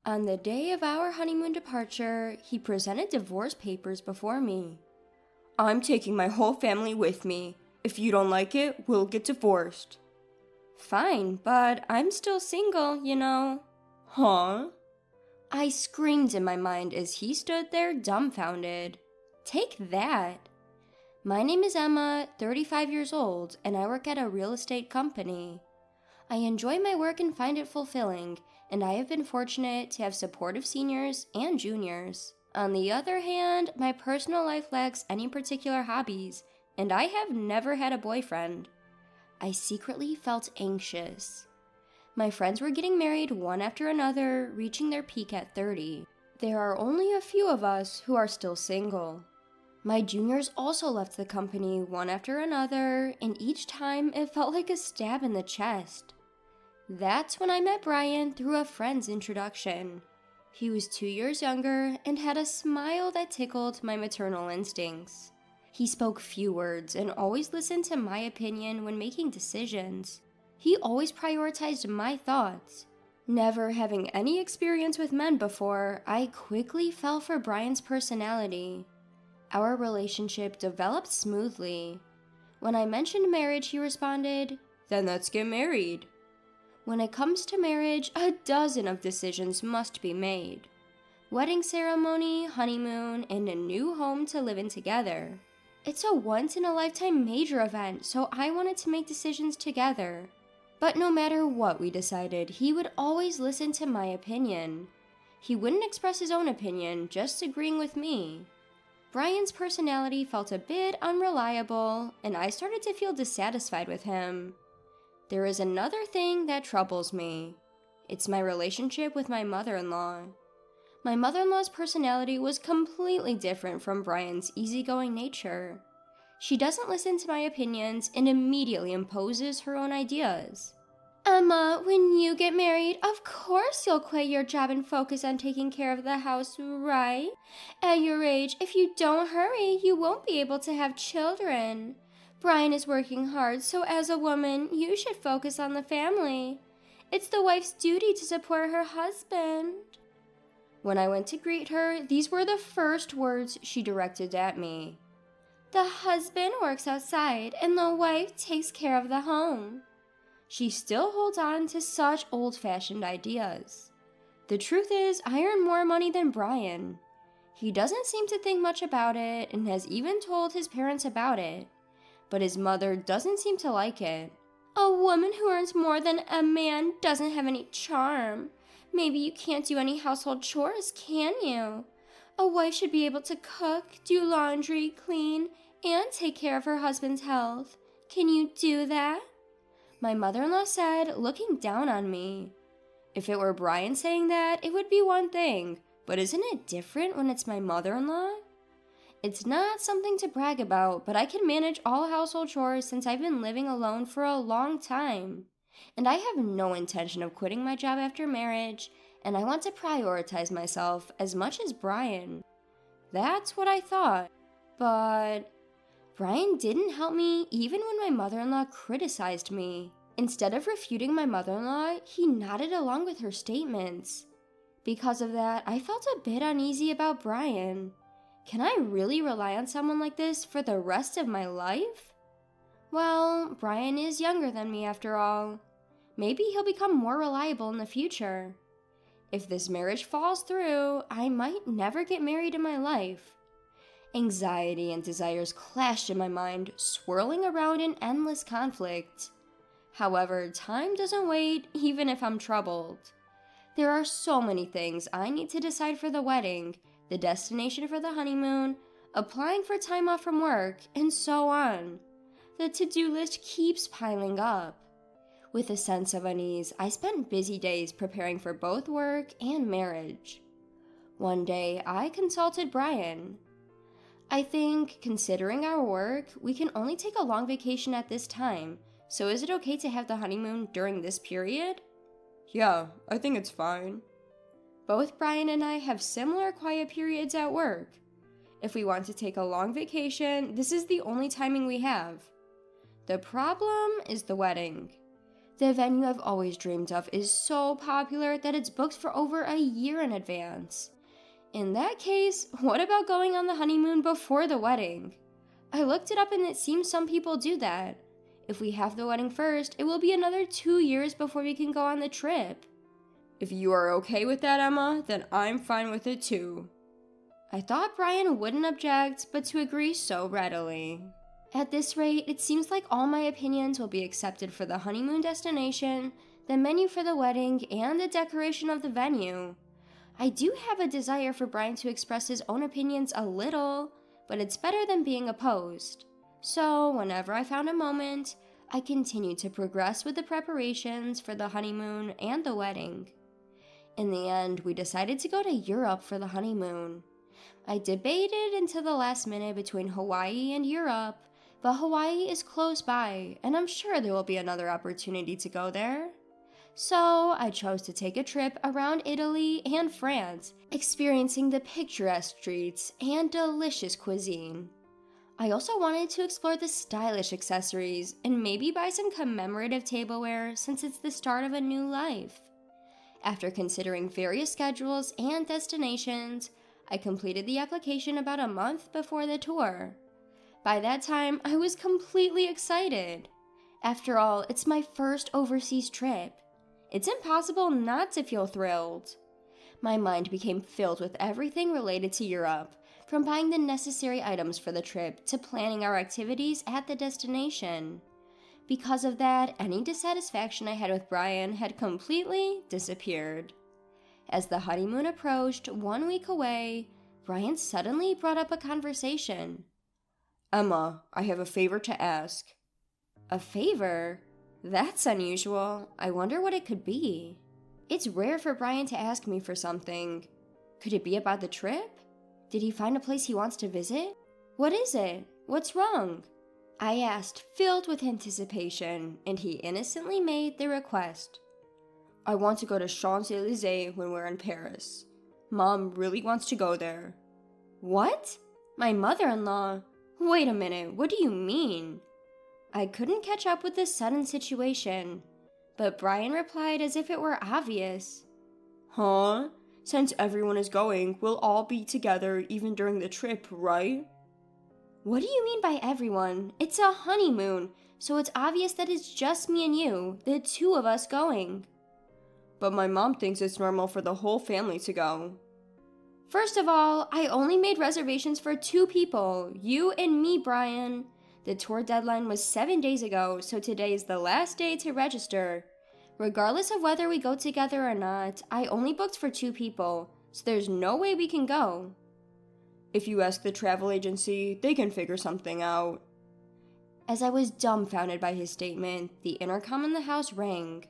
On the day of our honeymoon departure, he presented divorce papers before me. "I'm taking my whole family with me. If you don't like it, we'll get divorced." "Fine, but I'm still single, you know." "Huh?" I screamed in my mind as he stood there dumbfounded. Take that. My name is Emma, 35 years old, and I work at a real estate company. I enjoy my work and find it fulfilling, and I have been fortunate to have supportive seniors and juniors. On the other hand, my personal life lacks any particular hobbies, and I have never had a boyfriend. I secretly felt anxious. My friends were getting married one after another, reaching their peak at 30. There are only a few of us who are still single. My juniors also left the company one after another, and each time it felt like a stab in the chest. That's when I met Brian through a friend's introduction. He was 2 years younger and had a smile that tickled my maternal instincts. He spoke few words and always listened to my opinion when making decisions. He always prioritized my thoughts. Never having any experience with men before, I quickly fell for Brian's personality. Our relationship developed smoothly. When I mentioned marriage, he responded, "Then let's get married." When it comes to marriage, a dozen of decisions must be made. Wedding ceremony, honeymoon, and a new home to live in together. It's a once-in-a-lifetime major event, so I wanted to make decisions together. But no matter what we decided, he would always listen to my opinion. He wouldn't express his own opinion, just agreeing with me. Brian's personality felt a bit unreliable, and I started to feel dissatisfied with him. There is another thing that troubles me. It's my relationship with my mother-in-law. My mother-in-law's personality was completely different from Brian's easygoing nature. She doesn't listen to my opinions and immediately imposes her own ideas. "Emma, when you get married, of course you'll quit your job and focus on taking care of the house, right? At your age, if you don't hurry, you won't be able to have children. Brian is working hard, so as a woman, you should focus on the family. It's the wife's duty to support her husband." When I went to greet her, these were the first words she directed at me. "The husband works outside, and the wife takes care of the home." She still holds on to such old-fashioned ideas. The truth is, I earn more money than Brian. He doesn't seem to think much about it and has even told his parents about it. But his mother doesn't seem to like it. "A woman who earns more than a man doesn't have any charm. Maybe you can't do any household chores, can you? A wife should be able to cook, do laundry, clean, and take care of her husband's health. Can you do that?" My mother-in-law said, looking down on me. If it were Brian saying that, it would be one thing, but isn't it different when it's my mother-in-law? It's not something to brag about, but I can manage all household chores since I've been living alone for a long time. And I have no intention of quitting my job after marriage, and I want to prioritize myself as much as Brian. That's what I thought. But Brian didn't help me even when my mother-in-law criticized me. Instead of refuting my mother-in-law, he nodded along with her statements. Because of that, I felt a bit uneasy about Brian. Can I really rely on someone like this for the rest of my life? Well, Brian is younger than me after all. Maybe he'll become more reliable in the future. If this marriage falls through, I might never get married in my life. Anxiety and desires clashed in my mind, swirling around in endless conflict. However, time doesn't wait, even if I'm troubled. There are so many things I need to decide for the wedding, the destination for the honeymoon, applying for time off from work, and so on. The to-do list keeps piling up. With a sense of unease, I spent busy days preparing for both work and marriage. One day, I consulted Brian. "I think, considering our work, we can only take a long vacation at this time, so is it okay to have the honeymoon during this period?" "Yeah, I think it's fine." Both Brian and I have similar quiet periods at work. If we want to take a long vacation, this is the only timing we have. The problem is the wedding. The venue I've always dreamed of is so popular that it's booked for over a year in advance. In that case, what about going on the honeymoon before the wedding? I looked it up and it seems some people do that. If we have the wedding first, it will be another 2 years before we can go on the trip. If you are okay with that, Emma, then I'm fine with it too. I thought Brian wouldn't object, but to agree so readily. At this rate, it seems like all my opinions will be accepted for the honeymoon destination, the menu for the wedding, and the decoration of the venue. I do have a desire for Brian to express his own opinions a little, but it's better than being opposed. So, whenever I found a moment, I continued to progress with the preparations for the honeymoon and the wedding. In the end, we decided to go to Europe for the honeymoon. I debated until the last minute between Hawaii and Europe, but Hawaii is close by, and I'm sure there will be another opportunity to go there. So I chose to take a trip around Italy and France, experiencing the picturesque streets and delicious cuisine. I also wanted to explore the stylish accessories and maybe buy some commemorative tableware since it's the start of a new life. After considering various schedules and destinations, I completed the application about a month before the tour. By that time, I was completely excited. After all, it's my first overseas trip. It's impossible not to feel thrilled. My mind became filled with everything related to Europe, from buying the necessary items for the trip to planning our activities at the destination. Because of that, any dissatisfaction I had with Brian had completely disappeared. As the honeymoon approached 1 week away, Brian suddenly brought up a conversation. Emma, I have a favor to ask. A favor? That's unusual. I wonder what it could be. It's rare for Brian to ask me for something. Could it be about the trip? Did he find a place he wants to visit? What is it? What's wrong? I asked, filled with anticipation, and he innocently made the request. I want to go to Champs-Élysées when we're in Paris. Mom really wants to go there. What? My mother-in-law? Wait a minute, what do you mean? I couldn't catch up with this sudden situation, but Brian replied as if it were obvious. Huh? Since everyone is going, we'll all be together even during the trip, right? What do you mean by everyone? It's a honeymoon, so it's obvious that it's just me and you, the two of us going. But my mom thinks it's normal for the whole family to go. First of all, I only made reservations for 2 people, you and me, Brian. The tour deadline was 7 days ago, so today is the last day to register. Regardless of whether we go together or not, I only booked for 2 people, so there's no way we can go. If you ask the travel agency, they can figure something out. As I was dumbfounded by his statement, the intercom in the house rang.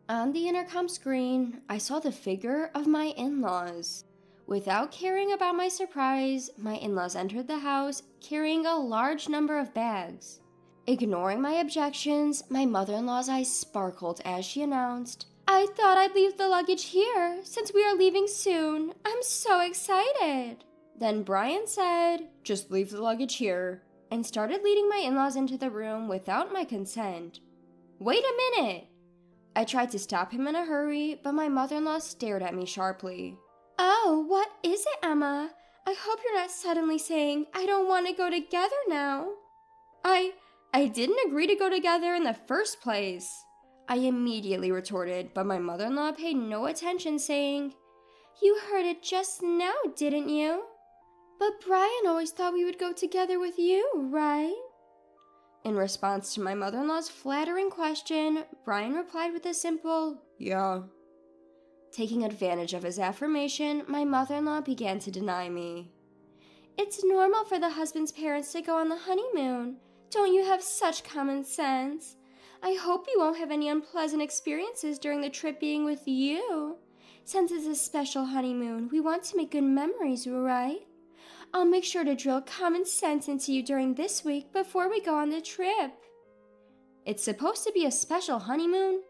On the intercom screen, I saw the figure of my in-laws. Without caring about my surprise, my in-laws entered the house carrying a large number of bags. Ignoring my objections, my mother-in-law's eyes sparkled as she announced, "I thought I'd leave the luggage here, since we are leaving soon. I'm so excited." Then Brian said, "Just leave the luggage here," and started leading my in-laws into the room without my consent. "Wait a minute!" I tried to stop him in a hurry, but my mother-in-law stared at me sharply. "Oh, what is it, Emma? I hope you're not suddenly saying, I don't want to go together now." I didn't agree to go together in the first place," I immediately retorted, but my mother-in-law paid no attention, saying, "You heard it just now, didn't you? But Brian always thought we would go together with you, right?" In response to my mother-in-law's flattering question, Brian replied with a simple, "Yeah." Taking advantage of his affirmation, my mother-in-law began to deny me. "It's normal for the husband's parents to go on the honeymoon. Don't you have such common sense? I hope you won't have any unpleasant experiences during the trip being with you. Since it's a special honeymoon, we want to make good memories, right? I'll make sure to drill common sense into you during this week before we go on the trip." It's supposed to be a special honeymoon?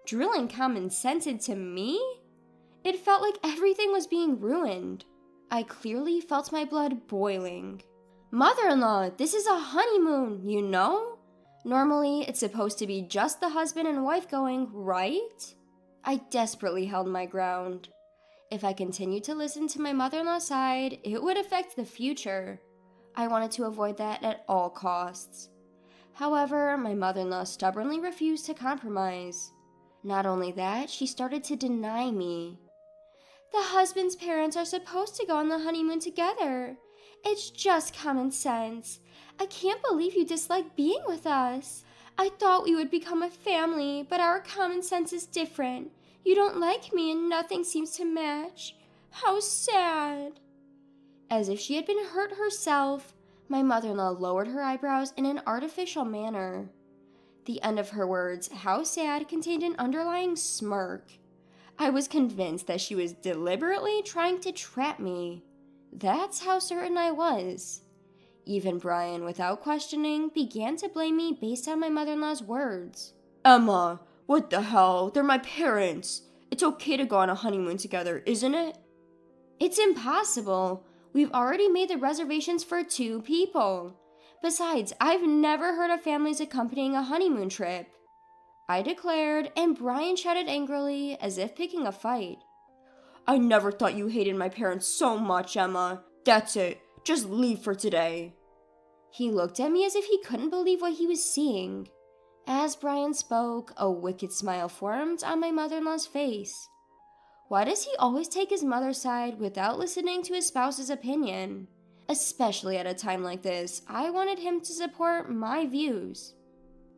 Drilling common sense into me? It felt like everything was being ruined. I clearly felt my blood boiling. "Mother-in-law, this is a honeymoon, you know? Normally, it's supposed to be just the husband and wife going, right? I desperately held my ground. If I continued to listen to my mother-in-law's side, it would affect the future. I wanted to avoid that at all costs. However, my mother-in-law stubbornly refused to compromise. Not only that, she started to deny me. The husband's parents are supposed to go on the honeymoon together. It's just common sense. I can't believe you dislike being with us. I thought we would become a family, but our common sense is different. You don't like me and nothing seems to match. How sad. As if she had been hurt herself, my mother-in-law lowered her eyebrows in an artificial manner. The end of her words, "how sad," contained an underlying smirk. I was convinced that she was deliberately trying to trap me. That's how certain I was. Even Brian, without questioning, began to blame me based on my mother-in-law's words. Emma, what the hell? They're my parents. It's okay to go on a honeymoon together, isn't it? It's impossible. We've already made the reservations for 2 people. Besides, I've never heard of families accompanying a honeymoon trip, I declared, and Brian shouted angrily, as if picking a fight. I never thought you hated my parents so much, Emma. That's it. Just leave for today. He looked at me as if he couldn't believe what he was seeing. As Brian spoke, a wicked smile formed on my mother-in-law's face. Why does he always take his mother's side without listening to his spouse's opinion? Especially at a time like this, I wanted him to support my views.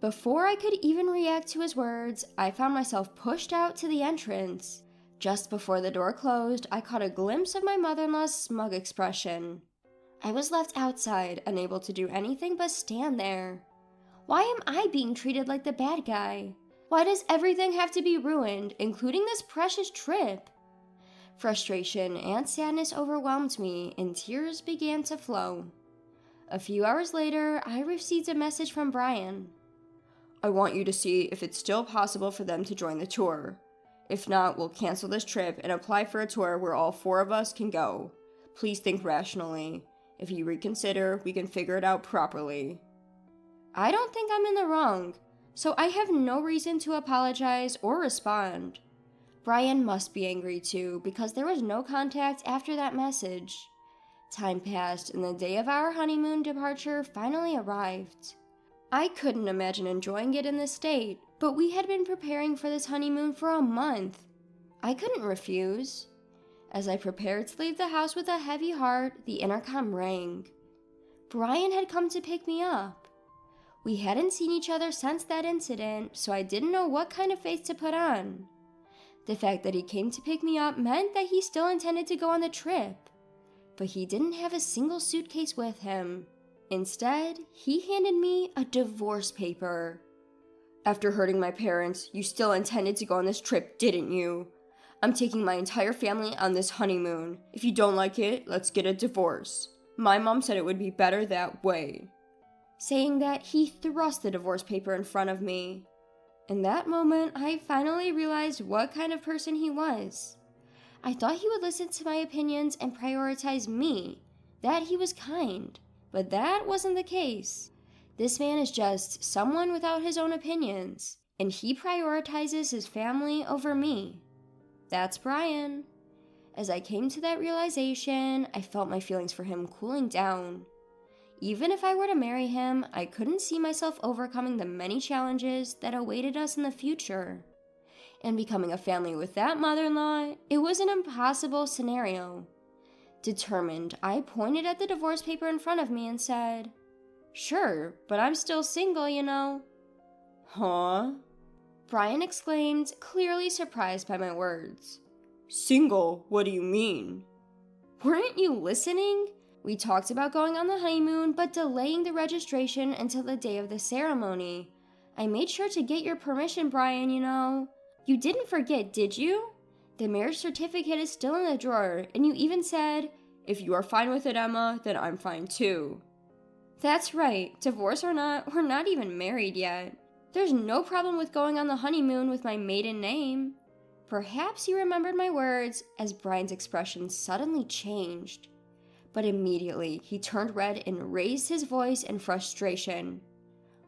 Before I could even react to his words, I found myself pushed out to the entrance. Just before the door closed, I caught a glimpse of my mother-in-law's smug expression. I was left outside, unable to do anything but stand there. Why am I being treated like the bad guy? Why does everything have to be ruined, including this precious trip? Frustration and sadness overwhelmed me, and tears began to flow. A few hours later, I received a message from Brian. I want you to see if it's still possible for them to join the tour. If not, we'll cancel this trip and apply for a tour where all 4 of us can go. Please think rationally. If you reconsider, we can figure it out properly. I don't think I'm in the wrong, so I have no reason to apologize or respond. Brian must be angry too, because there was no contact after that message. Time passed, and the day of our honeymoon departure finally arrived. I couldn't imagine enjoying it in this state, but we had been preparing for this honeymoon for a month. I couldn't refuse. As I prepared to leave the house with a heavy heart, the intercom rang. Brian had come to pick me up. We hadn't seen each other since that incident, so I didn't know what kind of face to put on. The fact that he came to pick me up meant that he still intended to go on the trip, but he didn't have a single suitcase with him. Instead, he handed me a divorce paper. After hurting my parents, you still intended to go on this trip, didn't you? I'm taking my entire family on this honeymoon. If you don't like it, let's get a divorce. My mom said it would be better that way. Saying that, he thrust the divorce paper in front of me. In that moment, I finally realized what kind of person he was. I thought he would listen to my opinions and prioritize me, that he was kind. But that wasn't the case. This man is just someone without his own opinions, and he prioritizes his family over me. That's Brian. As I came to that realization, I felt my feelings for him cooling down. Even if I were to marry him, I couldn't see myself overcoming the many challenges that awaited us in the future. And becoming a family with that mother-in-law, it was an impossible scenario. Determined, I pointed at the divorce paper in front of me and said, "Sure, but I'm still single, you know." Huh? Brian exclaimed, clearly surprised by my words. Single? What do you mean? Weren't you listening? We talked about going on the honeymoon, but delaying the registration until the day of the ceremony. I made sure to get your permission, Brian, you know. You didn't forget, did you? The marriage certificate is still in the drawer, and you even said, "If you are fine with it, Emma, then I'm fine too." That's right. Divorce or not, we're not even married yet. There's no problem with going on the honeymoon with my maiden name. Perhaps you remembered my words, as Brian's expression suddenly changed. But immediately, he turned red and raised his voice in frustration.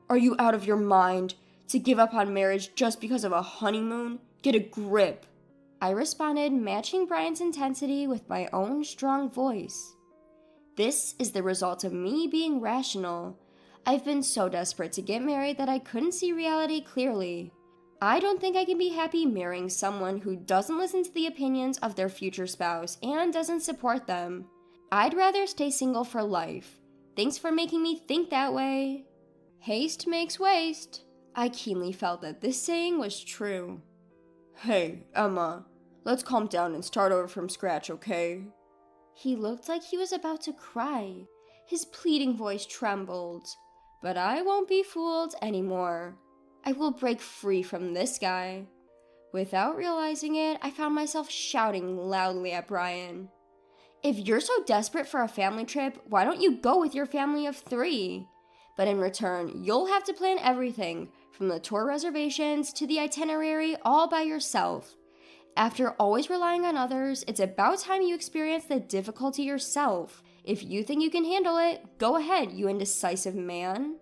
Are you out of your mind? To give up on marriage just because of a honeymoon? Get a grip. I responded, matching Brian's intensity with my own strong voice. This is the result of me being rational. I've been so desperate to get married that I couldn't see reality clearly. I don't think I can be happy marrying someone who doesn't listen to the opinions of their future spouse and doesn't support them. I'd rather stay single for life. Thanks for making me think that way. Haste makes waste. I keenly felt that this saying was true. Hey, Emma, let's calm down and start over from scratch, okay? He looked like he was about to cry. His pleading voice trembled. But I won't be fooled anymore. I will break free from this guy. Without realizing it, I found myself shouting loudly at Brian. If you're so desperate for a family trip, why don't you go with your family of 3? But in return, you'll have to plan everything, from the tour reservations to the itinerary, all by yourself. After always relying on others, it's about time you experience the difficulty yourself. If you think you can handle it, go ahead, you indecisive man.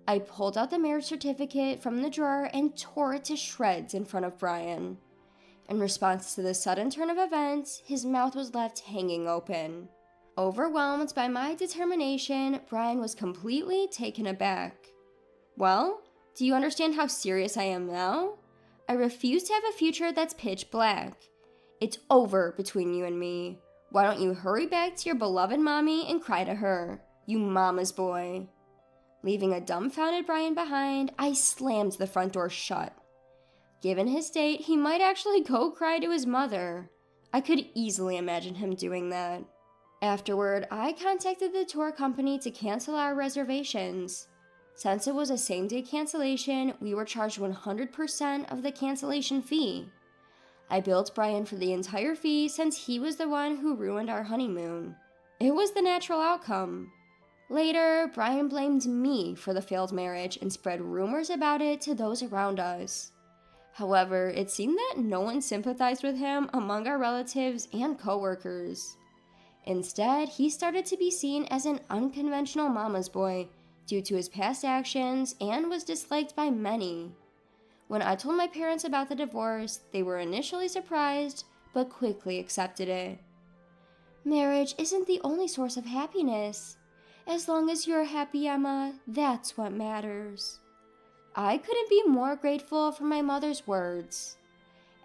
I pulled out the marriage certificate from the drawer and tore it to shreds in front of Brian. In response to this sudden turn of events, his mouth was left hanging open. Overwhelmed by my determination, Brian was completely taken aback. Well, do you understand how serious I am now? I refuse to have a future that's pitch black. It's over between you and me. Why don't you hurry back to your beloved mommy and cry to her, you mama's boy. Leaving a dumbfounded Brian behind, I slammed the front door shut. Given his state, he might actually go cry to his mother. I could easily imagine him doing that. Afterward, I contacted the tour company to cancel our reservations. Since it was a same-day cancellation, we were charged 100% of the cancellation fee. I billed Brian for the entire fee since he was the one who ruined our honeymoon. It was the natural outcome. Later, Brian blamed me for the failed marriage and spread rumors about it to those around us. However, it seemed that no one sympathized with him among our relatives and coworkers. Instead, he started to be seen as an unconventional mama's boy due to his past actions and was disliked by many. When I told my parents about the divorce, they were initially surprised, but quickly accepted it. Marriage isn't the only source of happiness. As long as you're happy, Emma, that's what matters. I couldn't be more grateful for my mother's words.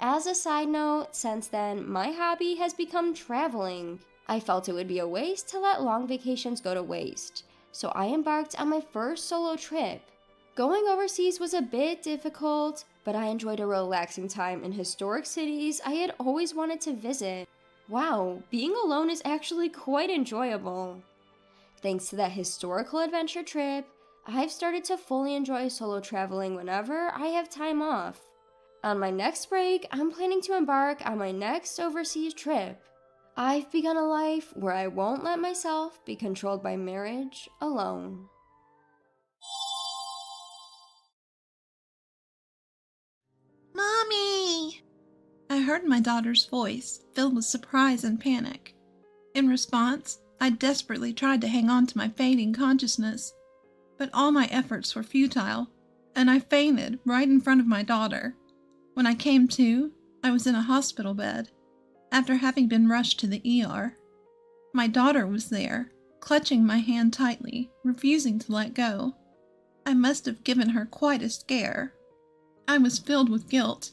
As a side note, since then, my hobby has become traveling. I felt it would be a waste to let long vacations go to waste, so I embarked on my first solo trip. Going overseas was a bit difficult, but I enjoyed a relaxing time in historic cities I had always wanted to visit. Wow, being alone is actually quite enjoyable. Thanks to that historical adventure trip, I've started to fully enjoy solo traveling whenever I have time off. On my next break, I'm planning to embark on my next overseas trip. I've begun a life where I won't let myself be controlled by marriage alone. Mommy! I heard my daughter's voice, filled with surprise and panic. In response, I desperately tried to hang on to my fading consciousness, but all my efforts were futile, and I fainted right in front of my daughter. When I came to, I was in a hospital bed, after having been rushed to the ER. My daughter was there, clutching my hand tightly, refusing to let go. I must have given her quite a scare. I was filled with guilt,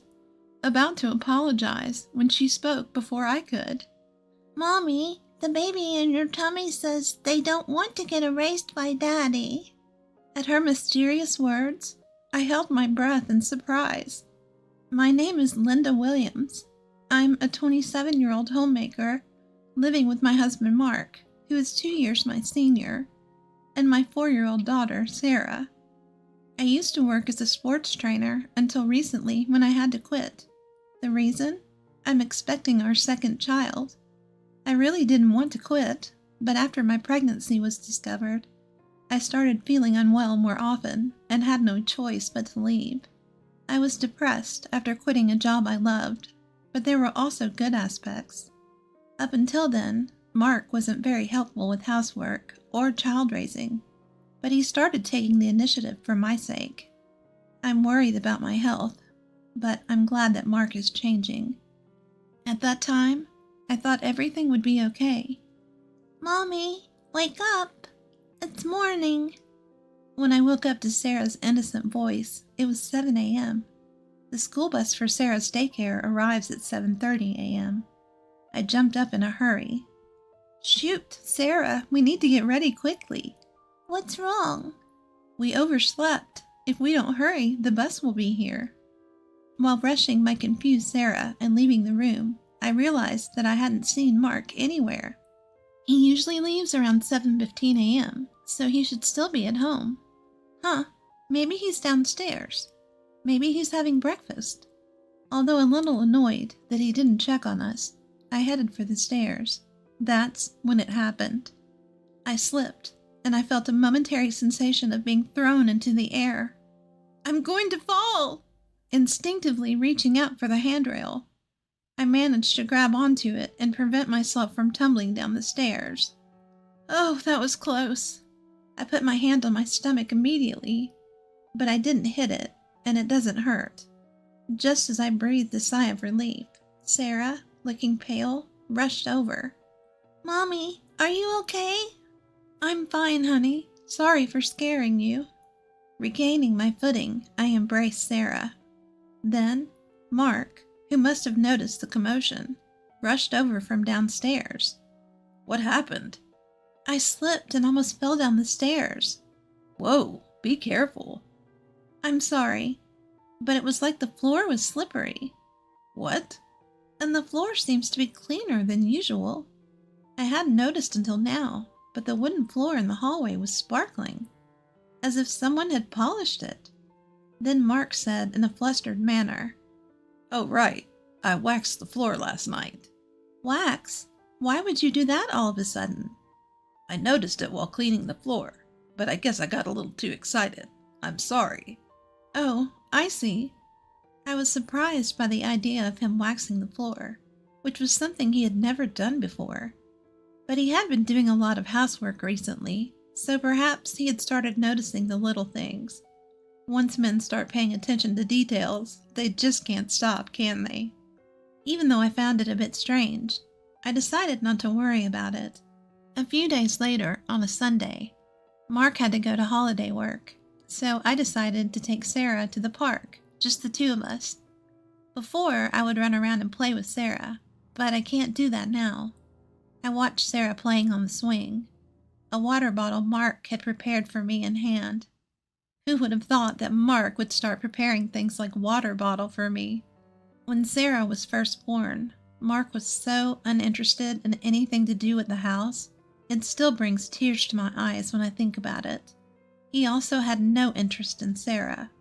about to apologize when she spoke before I could. Mommy, the baby in your tummy says they don't want to get erased by Daddy. At her mysterious words, I held my breath in surprise. My name is Linda Williams. I'm a 27-year-old homemaker living with my husband Mark, who is 2 years my senior, and my 4-year-old daughter, Sarah. I used to work as a sports trainer until recently when I had to quit. The reason? I'm expecting our second child. I really didn't want to quit, but after my pregnancy was discovered, I started feeling unwell more often and had no choice but to leave. I was depressed after quitting a job I loved, but there were also good aspects. Up until then, Mark wasn't very helpful with housework or child raising. but he started taking the initiative for my sake. I'm worried about my health, but I'm glad that Mark is changing. At that time, I thought everything would be okay. Mommy, wake up! It's morning! When I woke up to Sarah's innocent voice, it was 7 a.m. The school bus for Sarah's daycare arrives at 7:30 a.m. I jumped up in a hurry. Shoot, Sarah, we need to get ready quickly. What's wrong? We overslept. If we don't hurry, the bus will be here. While rushing my confused Sarah and leaving the room, I realized that I hadn't seen Mark anywhere. He usually leaves around 7:15 a.m., so he should still be at home. Maybe he's downstairs. Maybe he's having breakfast. Although a little annoyed that he didn't check on us, I headed for the stairs. That's when it happened. I slipped, and I felt a momentary sensation of being thrown into the air. I'm going to fall! Instinctively reaching out for the handrail, I managed to grab onto it and prevent myself from tumbling down the stairs. Oh, that was close. I put my hand on my stomach immediately, but I didn't hit it, and it doesn't hurt. Just as I breathed a sigh of relief, Sarah, looking pale, rushed over. Mommy, are you okay? I'm fine, honey. Sorry for scaring you. Regaining my footing, I embraced Sarah. Then, Mark, who must have noticed the commotion, rushed over from downstairs. What happened? I slipped and almost fell down the stairs. Whoa, be careful. I'm sorry, but it was like the floor was slippery. What? And the floor seems to be cleaner than usual. I hadn't noticed until now, but the wooden floor in the hallway was sparkling, as if someone had polished it. Then Mark said in a flustered manner, Oh, right. I waxed the floor last night. Wax? Why would you do that all of a sudden? I noticed it while cleaning the floor, but I guess I got a little too excited. I'm sorry. Oh, I see. I was surprised by the idea of him waxing the floor, which was something he had never done before. But he had been doing a lot of housework recently, so perhaps he had started noticing the little things. Once men start paying attention to details, they just can't stop, can they? Even though I found it a bit strange, I decided not to worry about it. A few days later, on a Sunday, Mark had to go to holiday work, so I decided to take Sarah to the park, just the two of us. Before, I would run around and play with Sarah, but I can't do that now. I watched Sarah playing on the swing. A water bottle Mark had prepared for me in hand. Who would have thought that Mark would start preparing things like water bottle for me? When Sarah was first born, Mark was so uninterested in anything to do with the house, it still brings tears to my eyes when I think about it. He also had no interest in Sarah,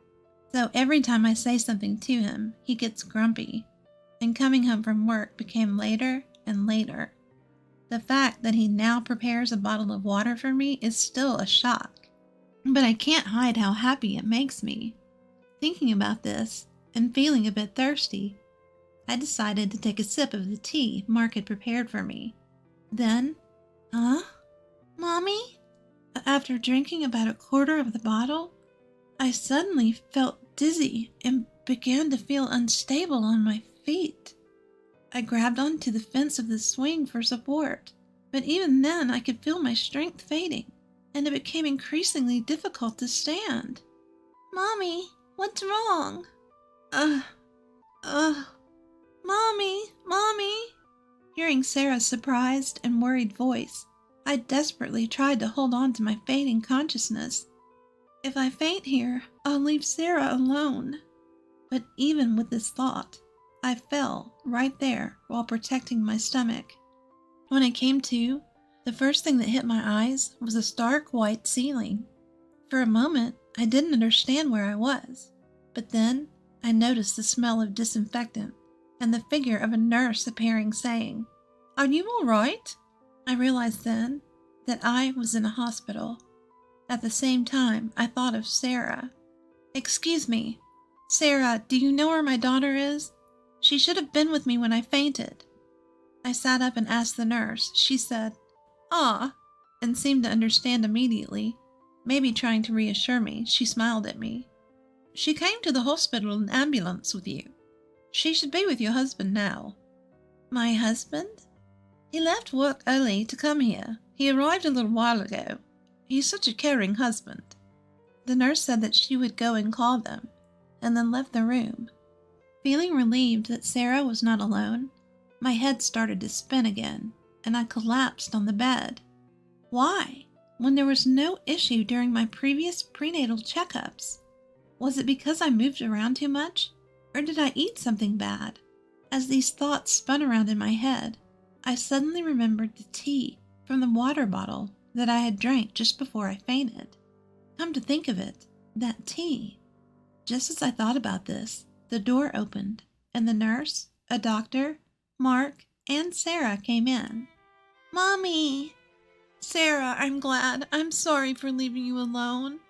so every time I say something to him, he gets grumpy, and coming home from work became later and later. The fact that he now prepares a bottle of water for me is still a shock, but I can't hide how happy it makes me. Thinking about this, and feeling a bit thirsty, I decided to take a sip of the tea Mark had prepared for me. Then, Mommy? After drinking about a quarter of the bottle, I suddenly felt dizzy and began to feel unstable on my feet. I grabbed onto the fence of the swing for support, but even then I could feel my strength fading, and it became increasingly difficult to stand. Mommy, what's wrong? Mommy. Hearing Sarah's surprised and worried voice, I desperately tried to hold on to my fading consciousness. If I faint here, I'll leave Sarah alone. But even with this thought, I fell right there while protecting my stomach. When I came to, the first thing that hit my eyes was a stark white ceiling. For a moment, I didn't understand where I was, but then I noticed the smell of disinfectant and the figure of a nurse appearing saying, "Are you all right?" I realized then that I was in a hospital. At the same time, I thought of Sarah. "Excuse me, Sarah, do you know where my daughter is? She should have been with me when I fainted." I sat up and asked the nurse. She said, "Ah," and seemed to understand immediately. Maybe trying to reassure me, she smiled at me. She came to the hospital in an ambulance with you. She should be with your husband now. My husband? He left work early to come here. He arrived a little while ago. He's such a caring husband. The nurse said that she would go and call them, and then left the room. Feeling relieved that Sarah was not alone, my head started to spin again, and I collapsed on the bed. Why? When there was no issue during my previous prenatal checkups? Was it because I moved around too much? Or did I eat something bad? As these thoughts spun around in my head, I suddenly remembered the tea from the water bottle that I had drank just before I fainted. Come to think of it, that tea. Just as I thought about this, the door opened, and the nurse, a doctor, Mark, and Sarah came in. Mommy! Sarah, I'm glad. I'm sorry for leaving you alone.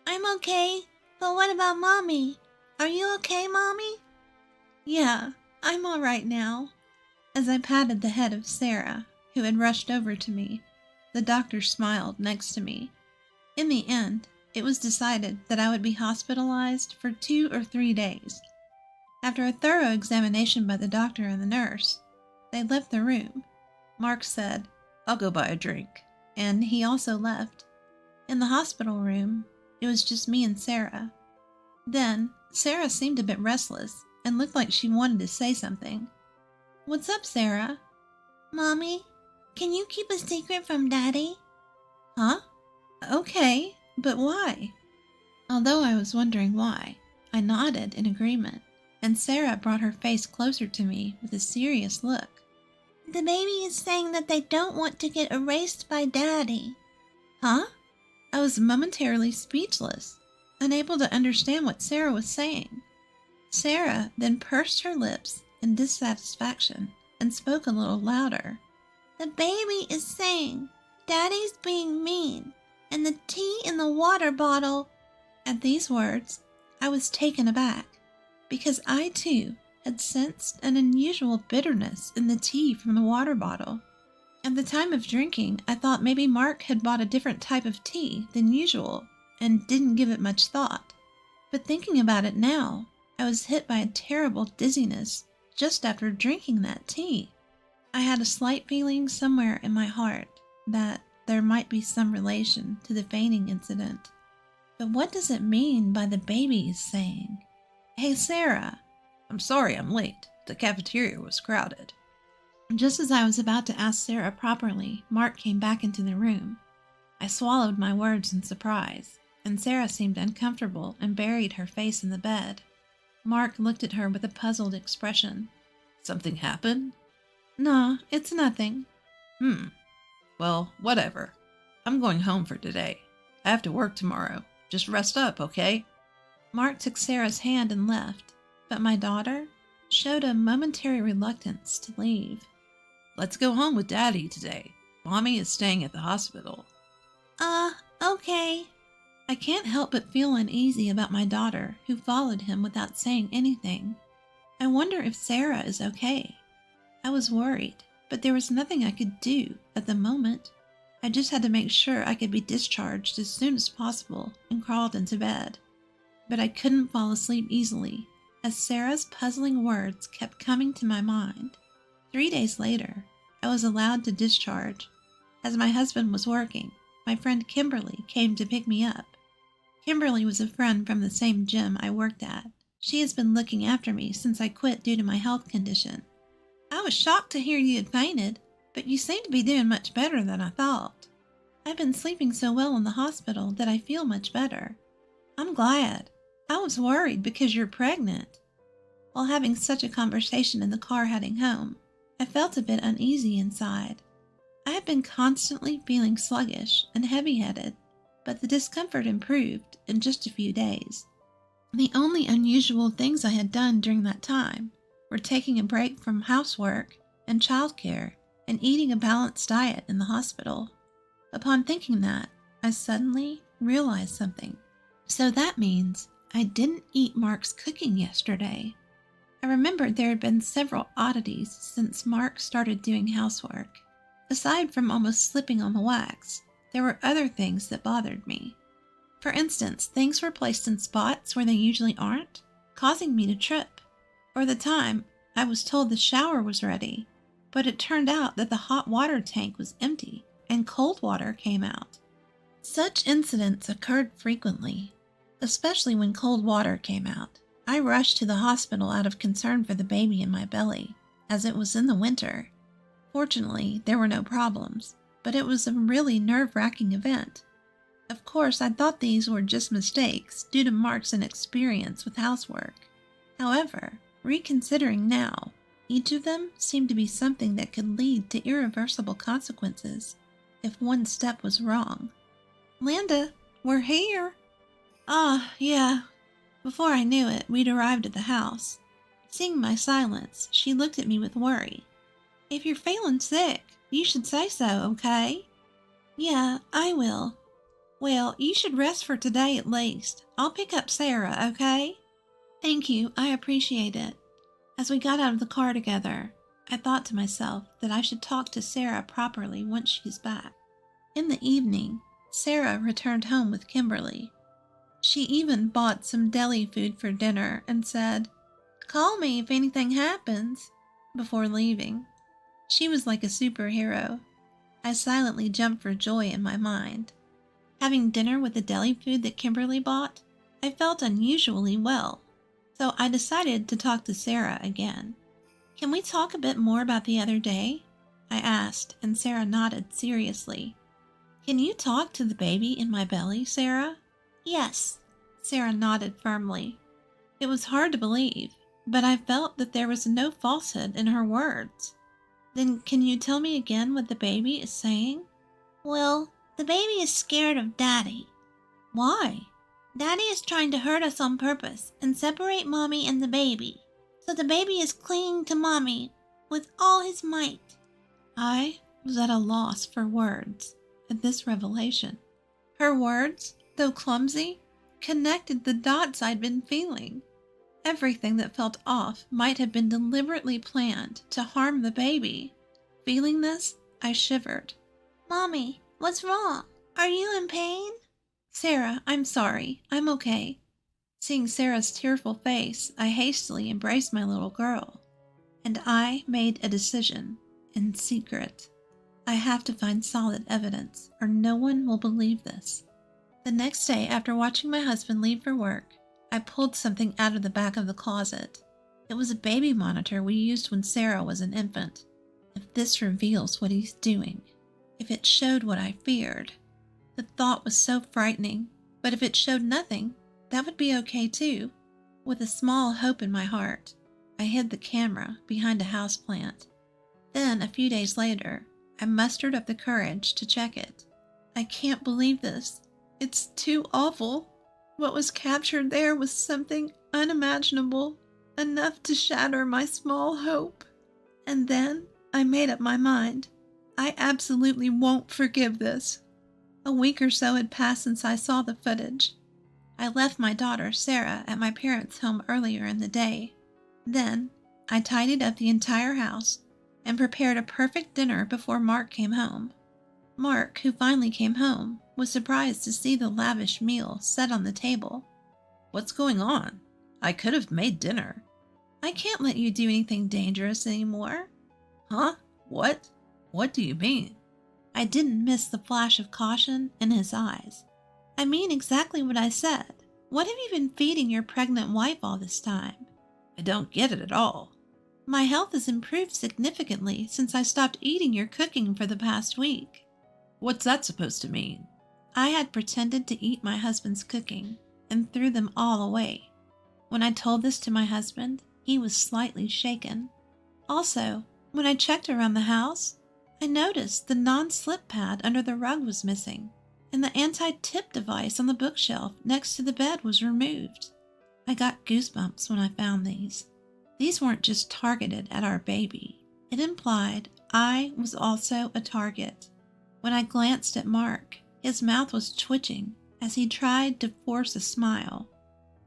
I'm okay, but what about Mommy? Are you okay, Mommy? Yeah, I'm all right now. As I patted the head of Sarah, who had rushed over to me, the doctor smiled next to me. In the end, it was decided that I would be hospitalized for 2 or 3 days. After a thorough examination by the doctor and the nurse, they left the room. Mark said, "I'll go buy a drink," and he also left. In the hospital room, it was just me and Sarah. Then, Sarah seemed a bit restless and looked like she wanted to say something. What's up, Sarah? Mommy, can you keep a secret from Daddy? Huh? Okay, but why? Although I was wondering why, I nodded in agreement, and Sarah brought her face closer to me with a serious look. The baby is saying that they don't want to get erased by Daddy. Huh? I was momentarily speechless, unable to understand what Sarah was saying. Sarah then pursed her lips in dissatisfaction and spoke a little louder. The baby is saying Daddy's being mean, and the tea in the water bottle. At these words, I was taken aback, because I too had sensed an unusual bitterness in the tea from the water bottle. At the time of drinking, I thought maybe Mark had bought a different type of tea than usual and didn't give it much thought. But thinking about it now, I was hit by a terrible dizziness just after drinking that tea. I had a slight feeling somewhere in my heart that there might be some relation to the fainting incident. But what does it mean by the baby is saying? Hey, Sarah. I'm sorry I'm late. The cafeteria was crowded. Just as I was about to ask Sarah properly, Mark came back into the room. I swallowed my words in surprise, and Sarah seemed uncomfortable and buried her face in the bed. Mark looked at her with a puzzled expression. Something happened? No, it's nothing. Well, whatever. I'm going home for today. I have to work tomorrow. Just rest up, okay? Mark took Sarah's hand and left, but my daughter showed a momentary reluctance to leave. Let's go home with Daddy today. Mommy is staying at the hospital. Okay. I can't help but feel uneasy about my daughter, who followed him without saying anything. I wonder if Sarah is okay. I was worried, but there was nothing I could do at the moment. I just had to make sure I could be discharged as soon as possible and crawled into bed. But I couldn't fall asleep easily, as Sarah's puzzling words kept coming to my mind. 3 days later, I was allowed to discharge. As my husband was working, my friend Kimberly came to pick me up. Kimberly was a friend from the same gym I worked at. She has been looking after me since I quit due to my health condition. I was shocked to hear you had fainted, but you seem to be doing much better than I thought. I've been sleeping so well in the hospital that I feel much better. I'm glad. I was worried because you're pregnant. While having such a conversation in the car heading home, I felt a bit uneasy inside. I had been constantly feeling sluggish and heavy-headed, but the discomfort improved in just a few days. The only unusual things I had done during that time were taking a break from housework and childcare and eating a balanced diet in the hospital. Upon thinking that, I suddenly realized something. So that means I didn't eat Mark's cooking yesterday. I remembered there had been several oddities since Mark started doing housework. Aside from almost slipping on the wax, there were other things that bothered me. For instance, things were placed in spots where they usually aren't, causing me to trip. Or the time I was told the shower was ready, but it turned out that the hot water tank was empty and cold water came out. Such incidents occurred frequently, especially when cold water came out. I rushed to the hospital out of concern for the baby in my belly, as it was in the winter. Fortunately, there were no problems, but it was a really nerve-wracking event. Of course, I thought these were just mistakes due to Mark's inexperience with housework. However, reconsidering now, each of them seemed to be something that could lead to irreversible consequences if one step was wrong. "Linda, we're here." Yeah. Before I knew it, we'd arrived at the house. Seeing my silence, she looked at me with worry. "If you're feeling sick, you should say so, okay?" "Yeah, I will." "Well, you should rest for today at least. I'll pick up Sarah, okay?" "Thank you, I appreciate it." As we got out of the car together, I thought to myself that I should talk to Sarah properly once she's back. In the evening, Sarah returned home with Kimberly. She even bought some deli food for dinner and said, "Call me if anything happens," before leaving. She was like a superhero. I silently jumped for joy in my mind. Having dinner with the deli food that Kimberly bought, I felt unusually well, so I decided to talk to Sarah again. "Can we talk a bit more about the other day?" I asked, and Sarah nodded seriously. "Can you talk to the baby in my belly, Sarah?" "Yes," Sarah nodded firmly. It was hard to believe, but I felt that there was no falsehood in her words. "Then can you tell me again what the baby is saying?" "Well, the baby is scared of Daddy." "Why?" "Daddy is trying to hurt us on purpose and separate Mommy and the baby. So the baby is clinging to Mommy with all his might." I was at a loss for words at this revelation. Her words, though clumsy, connected the dots I'd been feeling. Everything that felt off might have been deliberately planned to harm the baby. Feeling this, I shivered. "Mommy, what's wrong? Are you in pain?" "Sarah, I'm sorry. I'm okay." Seeing Sarah's tearful face, I hastily embraced my little girl. And I made a decision, in secret. I have to find solid evidence, or no one will believe this. The next day, after watching my husband leave for work, I pulled something out of the back of the closet. It was a baby monitor we used when Sarah was an infant. If this reveals what he's doing, if it showed what I feared. The thought was so frightening, but if it showed nothing, that would be okay too. With a small hope in my heart, I hid the camera behind a houseplant. Then, a few days later, I mustered up the courage to check it. I can't believe this. It's too awful. What was captured there was something unimaginable, enough to shatter my small hope. And then I made up my mind. I absolutely won't forgive this. A week or so had passed since I saw the footage. I left my daughter, Sarah, at my parents' home earlier in the day. Then, I tidied up the entire house and prepared a perfect dinner before Mark came home. Mark, who finally came home, was surprised to see the lavish meal set on the table. "What's going on? I could have made dinner." "I can't let you do anything dangerous anymore." "Huh? What? What do you mean?" I didn't miss the flash of caution in his eyes. "I mean exactly what I said. What have you been feeding your pregnant wife all this time?" "I don't get it at all." "My health has improved significantly since I stopped eating your cooking for the past week." "What's that supposed to mean?" I had pretended to eat my husband's cooking and threw them all away. When I told this to my husband, he was slightly shaken. Also, when I checked around the house, I noticed the non-slip pad under the rug was missing, and the anti-tip device on the bookshelf next to the bed was removed. I got goosebumps when I found these. These weren't just targeted at our baby. It implied I was also a target. When I glanced at Mark, his mouth was twitching as he tried to force a smile.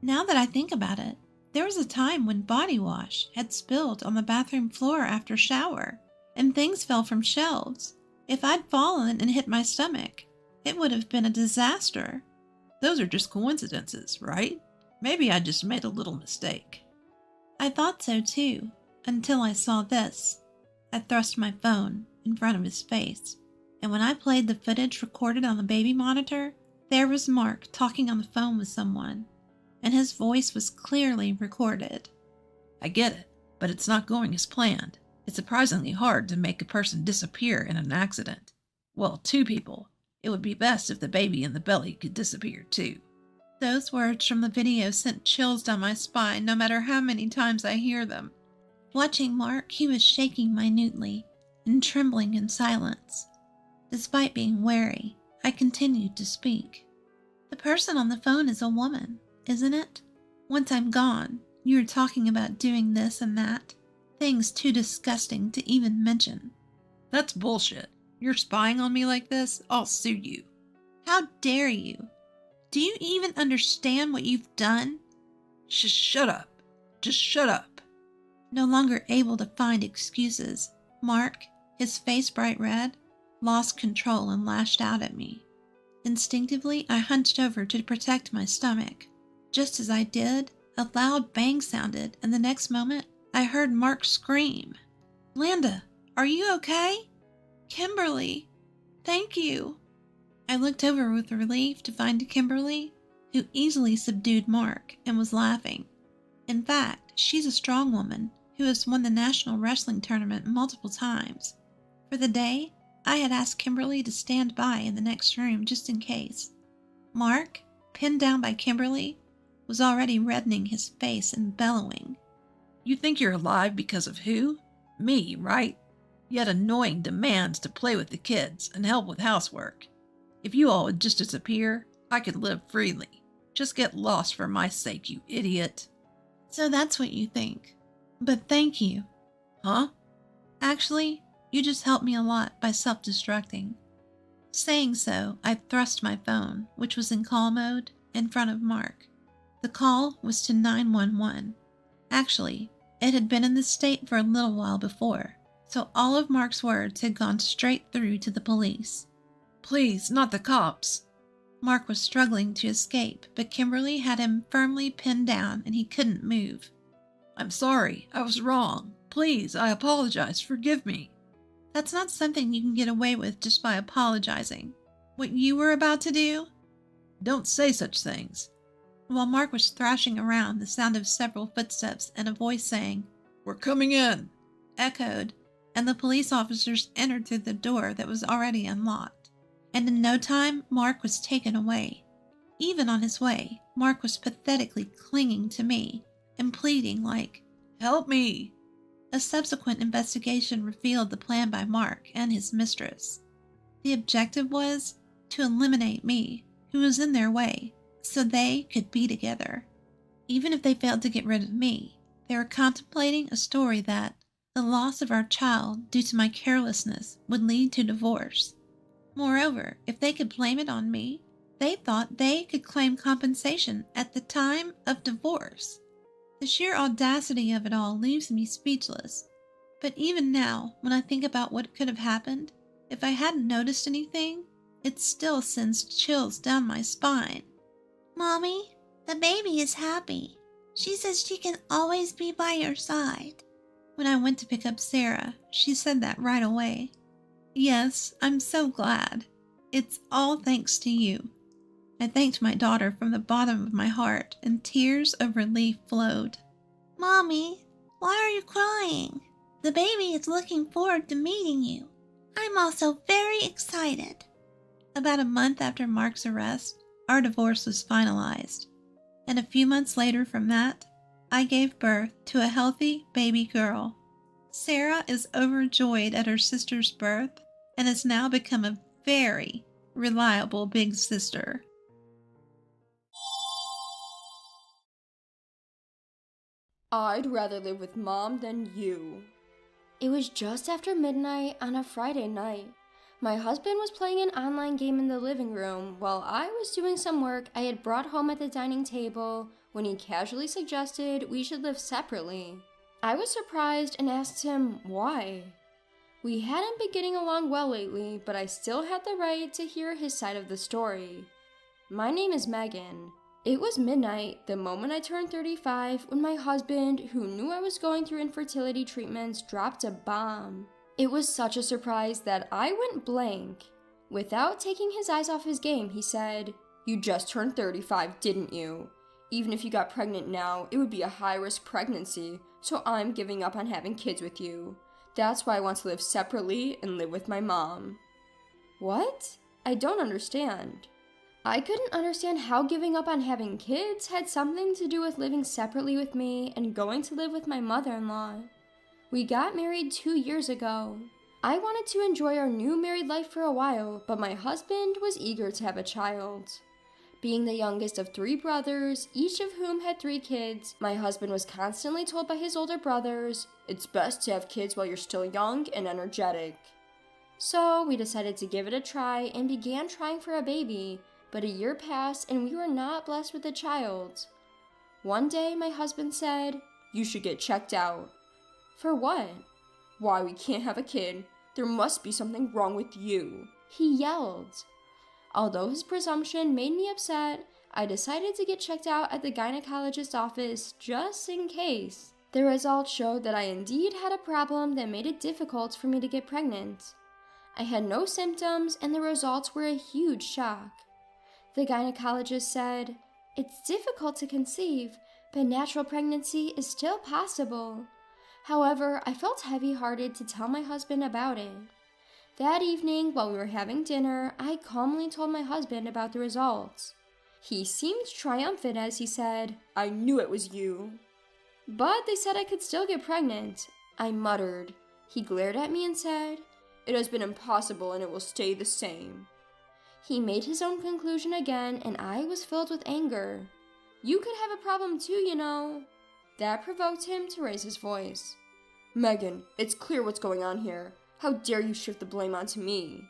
Now that I think about it, there was a time when body wash had spilled on the bathroom floor after shower, and things fell from shelves. If I'd fallen and hit my stomach, it would have been a disaster. Those are just coincidences, right? Maybe I just made a little mistake. I thought so too, until I saw this. I thrust my phone in front of his face, and when I played the footage recorded on the baby monitor, there was Mark talking on the phone with someone, and his voice was clearly recorded. I get it, but it's not going as planned. It's surprisingly hard to make a person disappear in an accident. Well, two people. It would be best if the baby in the belly could disappear too. Those words from the video sent chills down my spine no matter how many times I hear them. Watching Mark, he was shaking minutely and trembling in silence. Despite being wary, I continued to speak. The person on the phone is a woman, isn't it? Once I'm gone, you were talking about doing this and that. Things too disgusting to even mention. That's bullshit. You're spying on me like this? I'll sue you. How dare you? Do you even understand what you've done? Shut up. Just shut up. No longer able to find excuses, Mark, his face bright red, lost control and lashed out at me. Instinctively, I hunched over to protect my stomach. Just as I did, a loud bang sounded, and the next moment, I heard Mark scream. Landa, are you okay? Kimberly, thank you. I looked over with relief to find Kimberly, who easily subdued Mark and was laughing. In fact, she's a strong woman who has won the national wrestling tournament multiple times. For the day, I had asked Kimberly to stand by in the next room just in case. Mark, pinned down by Kimberly, was already reddening his face and bellowing. You think you're alive because of who? Me, right? Yet annoying demands to play with the kids and help with housework. If you all would just disappear, I could live freely. Just get lost for my sake, you idiot. So that's what you think. But thank you. Huh? Actually, you just helped me a lot by self-destructing. Saying so, I thrust my phone, which was in call mode, in front of Mark. The call was to 911. Actually, it had been in this state for a little while before, so all of Mark's words had gone straight through to the police. Please, not the cops. Mark was struggling to escape, but Kimberly had him firmly pinned down and he couldn't move. I'm sorry, I was wrong. Please, I apologize, forgive me. That's not something you can get away with just by apologizing. What you were about to do? Don't say such things. While Mark was thrashing around, the sound of several footsteps and a voice saying, We're coming in, echoed, and the police officers entered through the door that was already unlocked. And in no time, Mark was taken away. Even on his way, Mark was pathetically clinging to me and pleading like, Help me! A subsequent investigation revealed the plan by Mark and his mistress. The objective was to eliminate me, who was in their way, so they could be together. Even if they failed to get rid of me, they were contemplating a story that the loss of our child due to my carelessness would lead to divorce. Moreover, if they could blame it on me, they thought they could claim compensation at the time of divorce. The sheer audacity of it all leaves me speechless. But even now, when I think about what could have happened, if I hadn't noticed anything, it still sends chills down my spine. Mommy, the baby is happy. She says she can always be by your side. When I went to pick up Sarah, she said that right away. Yes, I'm so glad. It's all thanks to you. I thanked my daughter from the bottom of my heart, and tears of relief flowed. Mommy, why are you crying? The baby is looking forward to meeting you. I'm also very excited. About a month after Mark's arrest, our divorce was finalized. And a few months later from that, I gave birth to a healthy baby girl. Sarah is overjoyed at her sister's birth and has now become a very reliable big sister. I'd rather live with Mom than you. It was just after midnight on a Friday night. My husband was playing an online game in the living room while I was doing some work I had brought home at the dining table when he casually suggested we should live separately. I was surprised and asked him why. We hadn't been getting along well lately, but I still had the right to hear his side of the story. My name is Megan. It was midnight, the moment I turned 35, when my husband, who knew I was going through infertility treatments, dropped a bomb. It was such a surprise that I went blank. Without taking his eyes off his game, he said, "You just turned 35, didn't you? Even if you got pregnant now, it would be a high-risk pregnancy, so I'm giving up on having kids with you. That's why I want to live separately and live with my mom." What? I don't understand. I couldn't understand how giving up on having kids had something to do with living separately with me and going to live with my mother-in-law. We got married 2 years ago. I wanted to enjoy our new married life for a while, but my husband was eager to have a child. Being the youngest of 3 brothers, each of whom had 3 kids, my husband was constantly told by his older brothers, "It's best to have kids while you're still young and energetic." So we decided to give it a try and began trying for a baby, but a year passed and we were not blessed with a child. One day my husband said, "You should get checked out." "For what?" "Why, we can't have a kid. There must be something wrong with you," he yelled. Although his presumption made me upset, I decided to get checked out at the gynecologist's office just in case. The results showed that I indeed had a problem that made it difficult for me to get pregnant. I had no symptoms and the results were a huge shock. The gynecologist said, "It's difficult to conceive, but natural pregnancy is still possible." However, I felt heavy-hearted to tell my husband about it. That evening, while we were having dinner, I calmly told my husband about the results. He seemed triumphant as he said, "I knew it was you." "But they said I could still get pregnant," I muttered. He glared at me and said, "It has been impossible and it will stay the same." He made his own conclusion again and I was filled with anger. "You could have a problem too, you know." That provoked him to raise his voice. "Megan, it's clear what's going on here. How dare you shift the blame onto me?"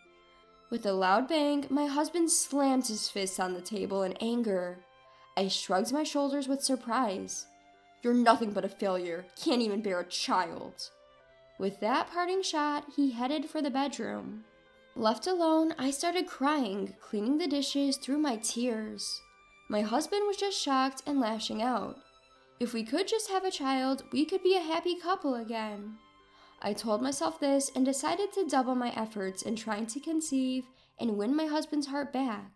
With a loud bang, my husband slammed his fist on the table in anger. I shrugged my shoulders with surprise. "You're nothing but a failure. Can't even bear a child." With that parting shot, he headed for the bedroom. Left alone, I started crying, cleaning the dishes through my tears. My husband was just shocked and lashing out. If we could just have a child, we could be a happy couple again. I told myself this and decided to double my efforts in trying to conceive and win my husband's heart back.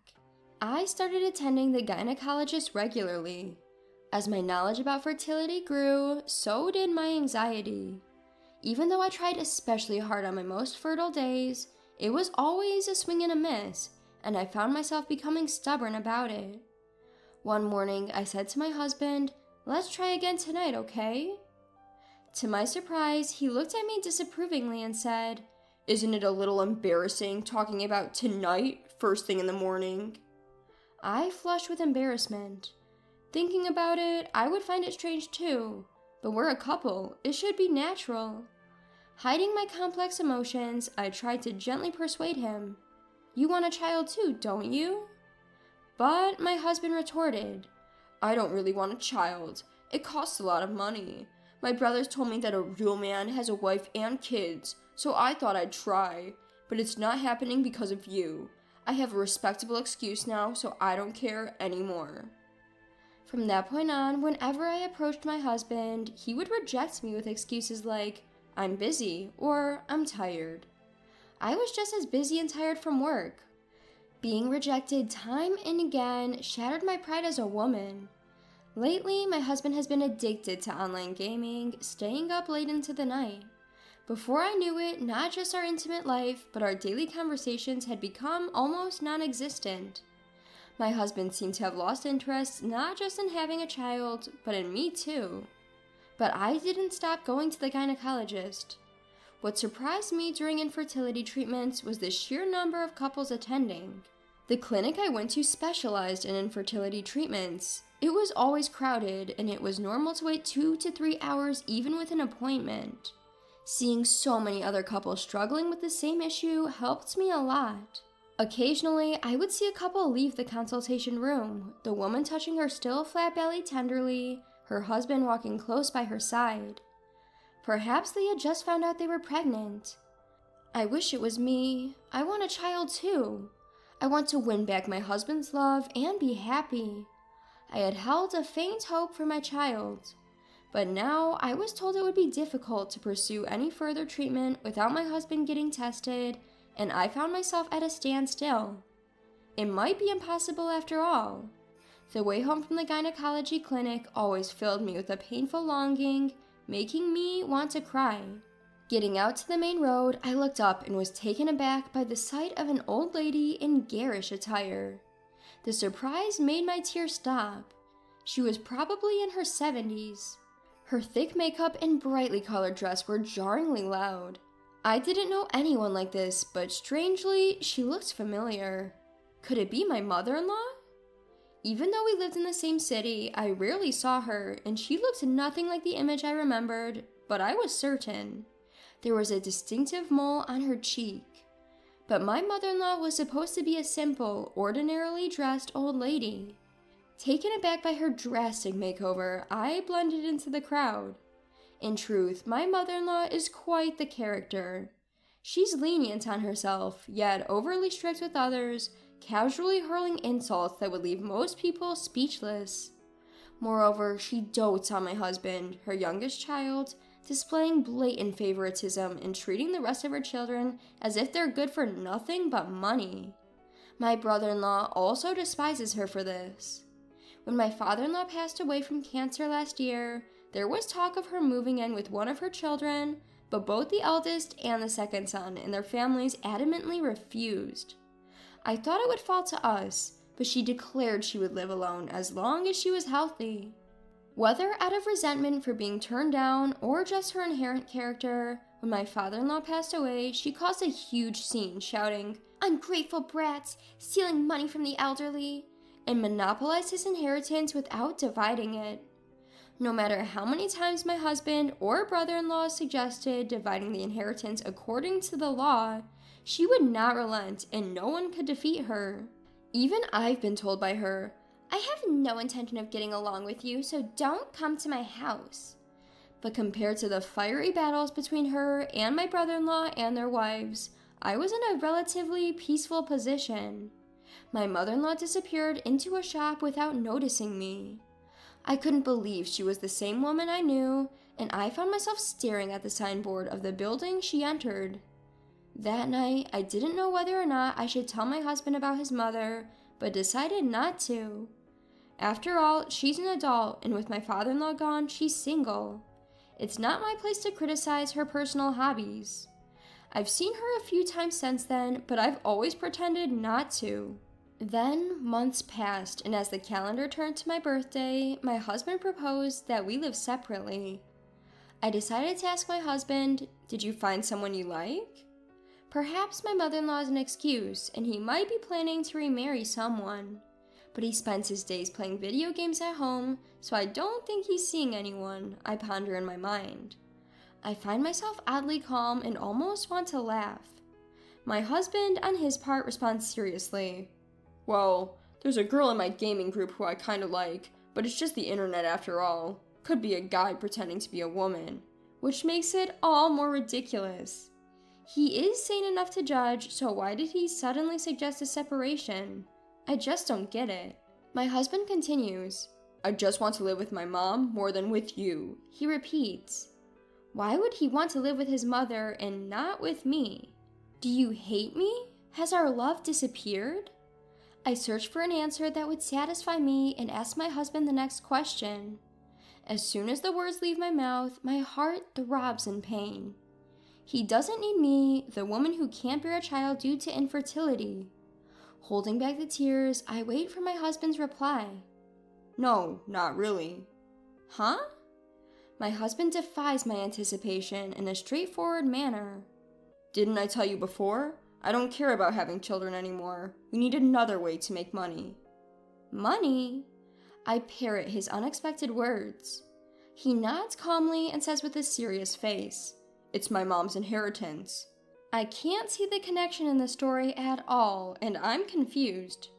I started attending the gynecologist regularly. As my knowledge about fertility grew, so did my anxiety. Even though I tried especially hard on my most fertile days, it was always a swing and a miss, and I found myself becoming stubborn about it. One morning, I said to my husband, "Let's try again tonight, okay?" To my surprise, he looked at me disapprovingly and said, "Isn't it a little embarrassing talking about tonight first thing in the morning?" I flushed with embarrassment. Thinking about it, I would find it strange too, but we're a couple. It should be natural. Hiding my complex emotions, I tried to gently persuade him. "You want a child too, don't you?" But my husband retorted, "I don't really want a child. It costs a lot of money. My brothers told me that a real man has a wife and kids, so I thought I'd try. But it's not happening because of you. I have a respectable excuse now, so I don't care anymore." From that point on, whenever I approached my husband, he would reject me with excuses like, "I'm busy," or "I'm tired." I was just as busy and tired from work. Being rejected time and again shattered my pride as a woman. Lately, my husband has been addicted to online gaming, staying up late into the night. Before I knew it, not just our intimate life, but our daily conversations had become almost non-existent. My husband seemed to have lost interest not just in having a child, but in me too. But I didn't stop going to the gynecologist. What surprised me during infertility treatments was the sheer number of couples attending. The clinic I went to specialized in infertility treatments. It was always crowded, and it was normal to wait 2 to 3 hours even with an appointment. Seeing so many other couples struggling with the same issue helped me a lot. Occasionally, I would see a couple leave the consultation room, the woman touching her still flat belly tenderly, her husband walking close by her side. Perhaps they had just found out they were pregnant. I wish it was me. I want a child too. I want to win back my husband's love and be happy. I had held a faint hope for my child, but now I was told it would be difficult to pursue any further treatment without my husband getting tested, and I found myself at a standstill. It might be impossible after all. The way home from the gynecology clinic always filled me with a painful longing, making me want to cry. Getting out to the main road, I looked up and was taken aback by the sight of an old lady in garish attire. The surprise made my tears stop. She was probably in her 70s. Her thick makeup and brightly colored dress were jarringly loud. I didn't know anyone like this, but strangely, she looked familiar. Could it be my mother-in-law? Even though we lived in the same city, I rarely saw her, and she looked nothing like the image I remembered, but I was certain. There was a distinctive mole on her cheek. But my mother-in-law was supposed to be a simple, ordinarily dressed old lady. Taken aback by her drastic makeover, I blended into the crowd. In truth, my mother-in-law is quite the character. She's lenient on herself, yet overly strict with others, casually hurling insults that would leave most people speechless. Moreover, she dotes on my husband, her youngest child, displaying blatant favoritism and treating the rest of her children as if they're good for nothing but money. My brother-in-law also despises her for this. When my father-in-law passed away from cancer last year, there was talk of her moving in with one of her children, but both the eldest and the second son and their families adamantly refused. I thought it would fall to us, but she declared she would live alone as long as she was healthy. Whether out of resentment for being turned down or just her inherent character, when my father-in-law passed away, she caused a huge scene, shouting, "Ungrateful brats, stealing money from the elderly," and monopolized his inheritance without dividing it. No matter how many times my husband or brother-in-law suggested dividing the inheritance according to the law, she would not relent and no one could defeat her. Even I've been told by her, "I have no intention of getting along with you, so don't come to my house." But compared to the fiery battles between her and my brother-in-law and their wives, I was in a relatively peaceful position. My mother-in-law disappeared into a shop without noticing me. I couldn't believe she was the same woman I knew, and I found myself staring at the signboard of the building she entered. That night, I didn't know whether or not I should tell my husband about his mother, but decided not to. After all, she's an adult, and with my father-in-law gone, she's single. It's not my place to criticize her personal hobbies. I've seen her a few times since then, but I've always pretended not to. Then months passed, and as the calendar turned to my birthday, my husband proposed that we live separately. I decided to ask my husband, "Did you find someone you like?" Perhaps my mother-in-law is an excuse, and he might be planning to remarry someone. But he spends his days playing video games at home, so I don't think he's seeing anyone, I ponder in my mind. I find myself oddly calm and almost want to laugh. My husband, on his part, responds seriously. "Well, there's a girl in my gaming group who I kinda like, but it's just the internet after all. Could be a guy pretending to be a woman," which makes it all more ridiculous. He is sane enough to judge, so why did he suddenly suggest a separation? I just don't get it. My husband continues, "I just want to live with my mom more than with you." He repeats, "Why would he want to live with his mother and not with me? Do you hate me? Has our love disappeared?" I search for an answer that would satisfy me and ask my husband the next question. As soon as the words leave my mouth, my heart throbs in pain. He doesn't need me, the woman who can't bear a child due to infertility. Holding back the tears, I wait for my husband's reply. "No, not really." "Huh?" My husband defies my anticipation in a straightforward manner. "Didn't I tell you before? I don't care about having children anymore. We need another way to make money." "Money?" I parrot his unexpected words. He nods calmly and says with a serious face, "It's my mom's inheritance." I can't see the connection in the story at all, and I'm confused.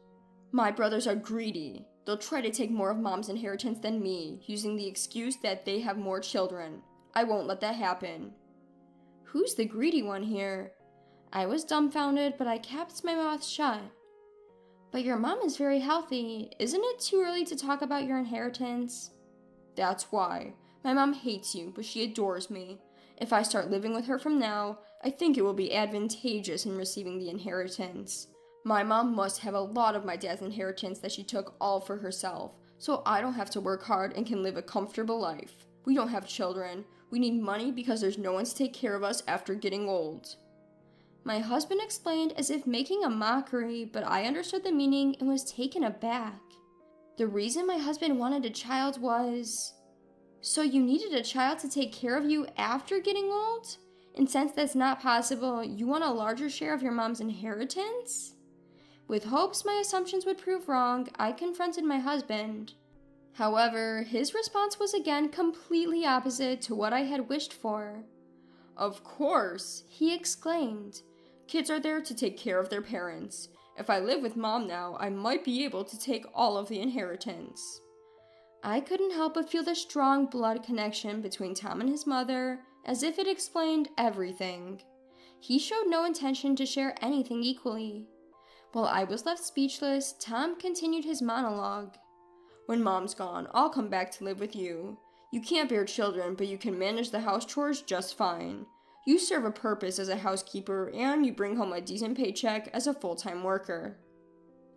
"My brothers are greedy. They'll try to take more of mom's inheritance than me, using the excuse that they have more children. I won't let that happen." Who's the greedy one here? I was dumbfounded, but I kept my mouth shut. But your mom is very healthy. Isn't it too early to talk about your inheritance? That's why. My mom hates you, but she adores me. If I start living with her from now, I think it will be advantageous in receiving the inheritance. My mom must have a lot of my dad's inheritance that she took all for herself, so I don't have to work hard and can live a comfortable life. We don't have children. We need money because there's no one to take care of us after getting old. My husband explained as if making a mockery, but I understood the meaning and was taken aback. The reason my husband wanted a child was... So you needed a child to take care of you after getting old? And since that's not possible, you want a larger share of your mom's inheritance? With hopes my assumptions would prove wrong, I confronted my husband. However, his response was again completely opposite to what I had wished for. Of course, he exclaimed. Kids are there to take care of their parents. If I live with mom now, I might be able to take all of the inheritance. I couldn't help but feel the strong blood connection between Tom and his mother, as if it explained everything. He showed no intention to share anything equally. While I was left speechless, Tom continued his monologue. When mom's gone, I'll come back to live with you. You can't bear children, but you can manage the house chores just fine. You serve a purpose as a housekeeper, and you bring home a decent paycheck as a full-time worker.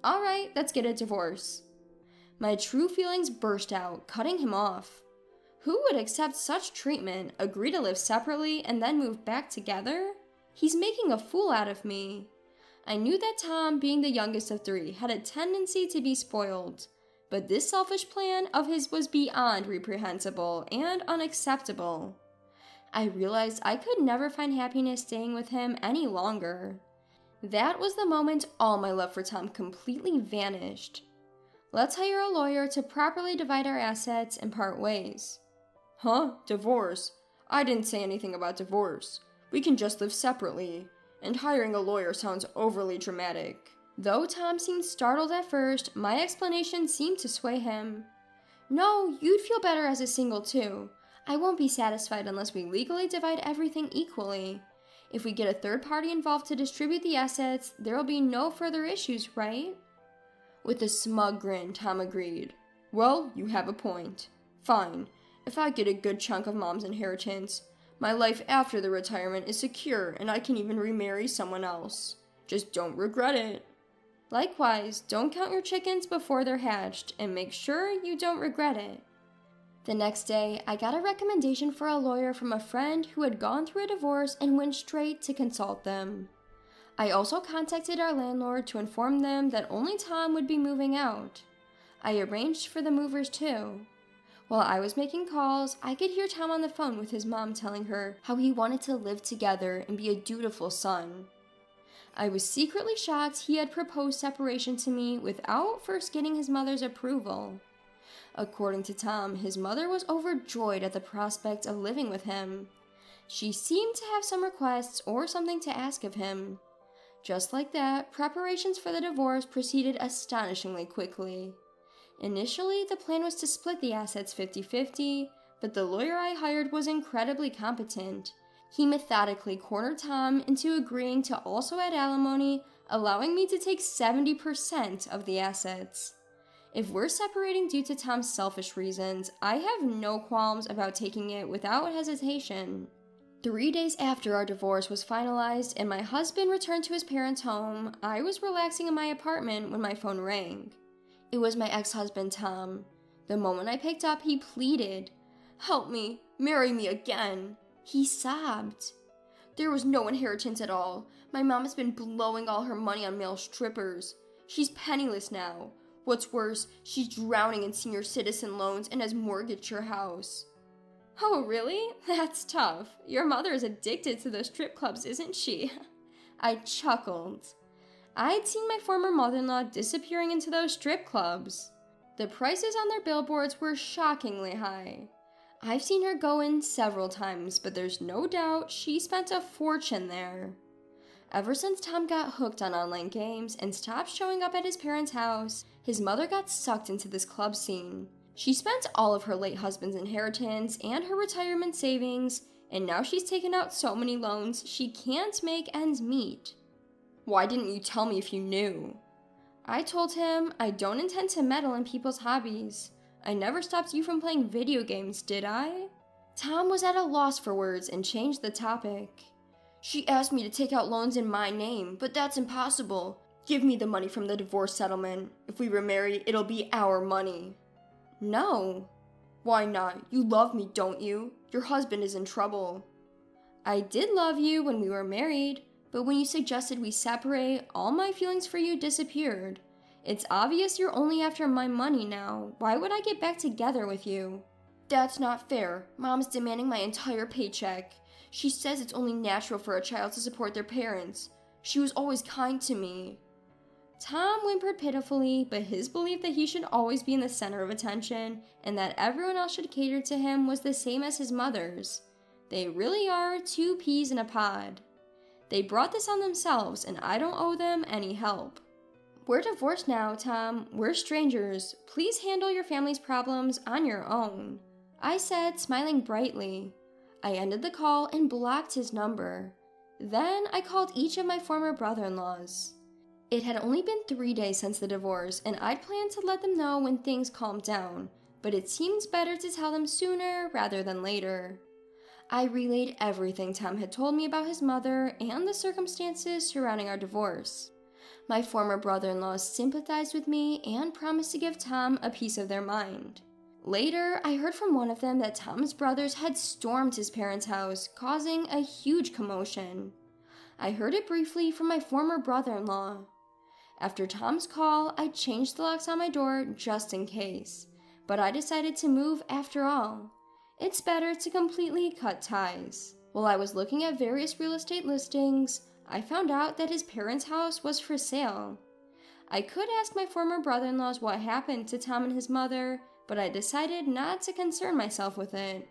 All right, let's get a divorce. My true feelings burst out, cutting him off. Who would accept such treatment, agree to live separately, and then move back together? He's making a fool out of me. I knew that Tom, being the youngest of three, had a tendency to be spoiled, but this selfish plan of his was beyond reprehensible and unacceptable. I realized I could never find happiness staying with him any longer. That was the moment all my love for Tom completely vanished. Let's hire a lawyer to properly divide our assets and part ways. Huh? Divorce? I didn't say anything about divorce. We can just live separately, and hiring a lawyer sounds overly dramatic. Though Tom seemed startled at first, my explanation seemed to sway him. No, you'd feel better as a single too. I won't be satisfied unless we legally divide everything equally. If we get a third party involved to distribute the assets, there'll be no further issues, right? With a smug grin, Tom agreed. Well, you have a point. Fine. If I get a good chunk of mom's inheritance, my life after the retirement is secure and I can even remarry someone else. Just don't regret it. Likewise, don't count your chickens before they're hatched and make sure you don't regret it. The next day, I got a recommendation for a lawyer from a friend who had gone through a divorce and went straight to consult them. I also contacted our landlord to inform them that only Tom would be moving out. I arranged for the movers too. While I was making calls, I could hear Tom on the phone with his mom telling her how he wanted to live together and be a dutiful son. I was secretly shocked he had proposed separation to me without first getting his mother's approval. According to Tom, his mother was overjoyed at the prospect of living with him. She seemed to have some requests or something to ask of him. Just like that, preparations for the divorce proceeded astonishingly quickly. Initially, the plan was to split the assets 50-50, but the lawyer I hired was incredibly competent. He methodically cornered Tom into agreeing to also add alimony, allowing me to take 70% of the assets. If we're separating due to Tom's selfish reasons, I have no qualms about taking it without hesitation. 3 days after our divorce was finalized and my husband returned to his parents' home, I was relaxing in my apartment when my phone rang. It was my ex-husband, Tom. The moment I picked up, he pleaded, "Help me, marry me again." He sobbed. "There was no inheritance at all. My mom has been blowing all her money on male strippers. She's penniless now. What's worse, she's drowning in senior citizen loans and has mortgaged her house." "Oh, really? That's tough. Your mother is addicted to those strip clubs, isn't she?" I chuckled. I'd seen my former mother-in-law disappearing into those strip clubs. The prices on their billboards were shockingly high. I've seen her go in several times, but there's no doubt she spent a fortune there. Ever since Tom got hooked on online games and stopped showing up at his parents' house, his mother got sucked into this club scene. She spent all of her late husband's inheritance and her retirement savings, and now she's taken out so many loans she can't make ends meet. Why didn't you tell me if you knew? I told him I don't intend to meddle in people's hobbies. I never stopped you from playing video games, did I? Tom was at a loss for words and changed the topic. She asked me to take out loans in my name, but that's impossible. Give me the money from the divorce settlement. If we remarry, it'll be our money. No. Why not? You love me, don't you? Your husband is in trouble. I did love you when we were married, but when you suggested we separate, all my feelings for you disappeared. It's obvious you're only after my money now. Why would I get back together with you? That's not fair. Mom's demanding my entire paycheck. She says it's only natural for a child to support their parents. She was always kind to me. Tom whimpered pitifully, but his belief that he should always be in the center of attention and that everyone else should cater to him was the same as his mother's. They really are 2 peas in a pod. They brought this on themselves, and I don't owe them any help. We're divorced now, Tom. We're strangers. Please handle your family's problems on your own, I said, smiling brightly. I ended the call and blocked his number. Then I called each of my former brother-in-laws. It had only been 3 days since the divorce, and I'd planned to let them know when things calmed down, but it seemed better to tell them sooner rather than later. I relayed everything Tom had told me about his mother and the circumstances surrounding our divorce. My former brother-in-laws sympathized with me and promised to give Tom a piece of their mind. Later, I heard from one of them that Tom's brothers had stormed his parents' house, causing a huge commotion. I heard it briefly from my former brother-in-law. After Tom's call, I changed the locks on my door just in case, but I decided to move after all. It's better to completely cut ties. While I was looking at various real estate listings, I found out that his parents' house was for sale. I could ask my former brother-in-laws what happened to Tom and his mother, but I decided not to concern myself with it.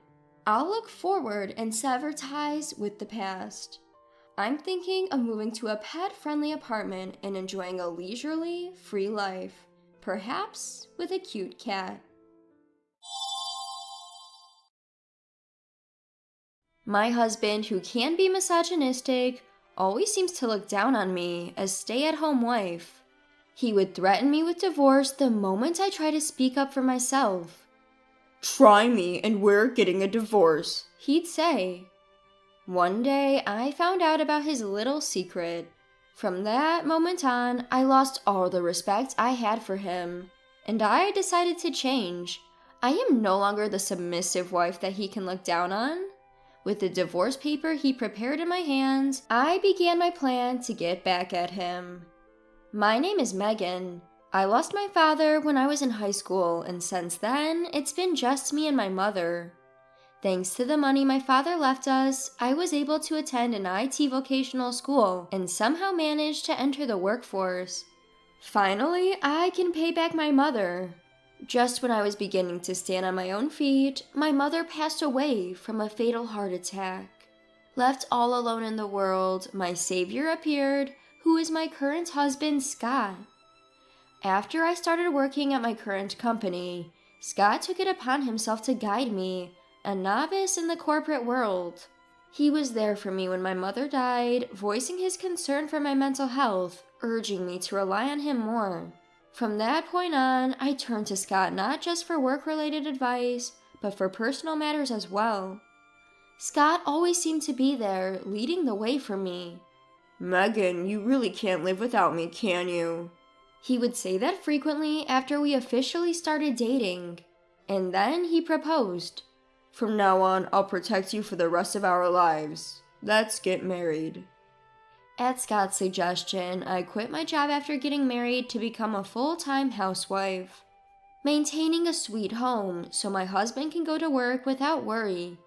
I'll look forward and sever ties with the past. I'm thinking of moving to a pet-friendly apartment and enjoying a leisurely, free life, perhaps with a cute cat. My husband, who can be misogynistic, always seems to look down on me as stay-at-home wife. He would threaten me with divorce the moment I try to speak up for myself. Try me and we're getting a divorce, he'd say. One day, I found out about his little secret. From that moment on, I lost all the respect I had for him, and I decided to change. I am no longer the submissive wife that he can look down on. With the divorce paper he prepared in my hands, I began my plan to get back at him. My name is Megan. I lost my father when I was in high school, and since then, it's been just me and my mother. Thanks to the money my father left us, I was able to attend an IT vocational school and somehow managed to enter the workforce. Finally, I can pay back my mother. Just when I was beginning to stand on my own feet, my mother passed away from a fatal heart attack. Left all alone in the world, my savior appeared, who is my current husband, Scott. After I started working at my current company, Scott took it upon himself to guide me, a novice in the corporate world. He was there for me when my mother died, voicing his concern for my mental health, urging me to rely on him more. From that point on, I turned to Scott not just for work-related advice, but for personal matters as well. Scott always seemed to be there, leading the way for me. Megan, you really can't live without me, can you? He would say that frequently after we officially started dating. And then he proposed. From now on, I'll protect you for the rest of our lives. Let's get married. At Scott's suggestion, I quit my job after getting married to become a full-time housewife, maintaining a sweet home so my husband can go to work without worry.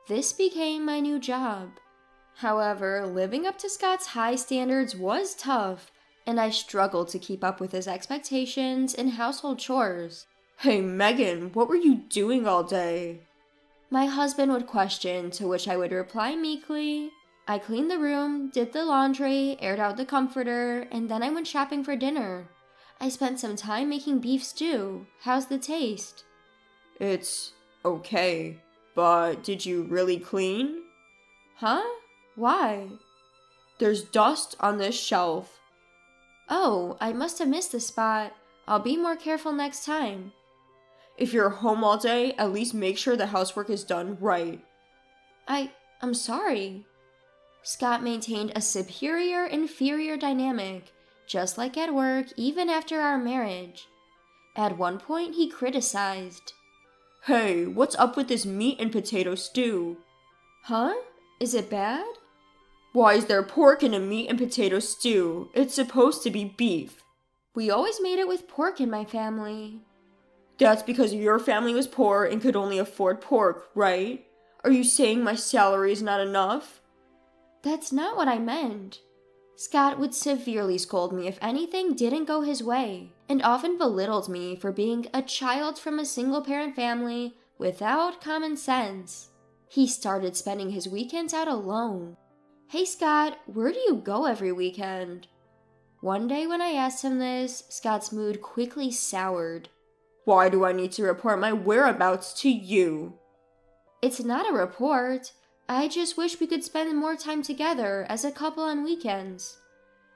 This became my new job. However, living up to Scott's high standards was tough, and I struggled to keep up with his expectations and household chores. Hey Megan, what were you doing all day? My husband would question, to which I would reply meekly. I cleaned the room, did the laundry, aired out the comforter, and then I went shopping for dinner. I spent some time making beef stew. How's the taste? It's okay, but did you really clean? Huh? Why? There's dust on this shelf. Oh, I must have missed the spot. I'll be more careful next time. If you're home all day, at least make sure the housework is done right. I'm sorry. Scott maintained a superior-inferior dynamic, just like at work, even after our marriage. At one point, he criticized. Hey, what's up with this meat and potato stew? Huh? Is it bad? Why is there pork in a meat and potato stew? It's supposed to be beef. We always made it with pork in my family. That's because your family was poor and could only afford pork, right? Are you saying my salary is not enough? That's not what I meant. Scott would severely scold me if anything didn't go his way, and often belittled me for being a child from a single-parent family without common sense. He started spending his weekends out alone. Hey Scott, where do you go every weekend? One day when I asked him this, Scott's mood quickly soured. Why do I need to report my whereabouts to you? It's not a report. I just wish we could spend more time together as a couple on weekends.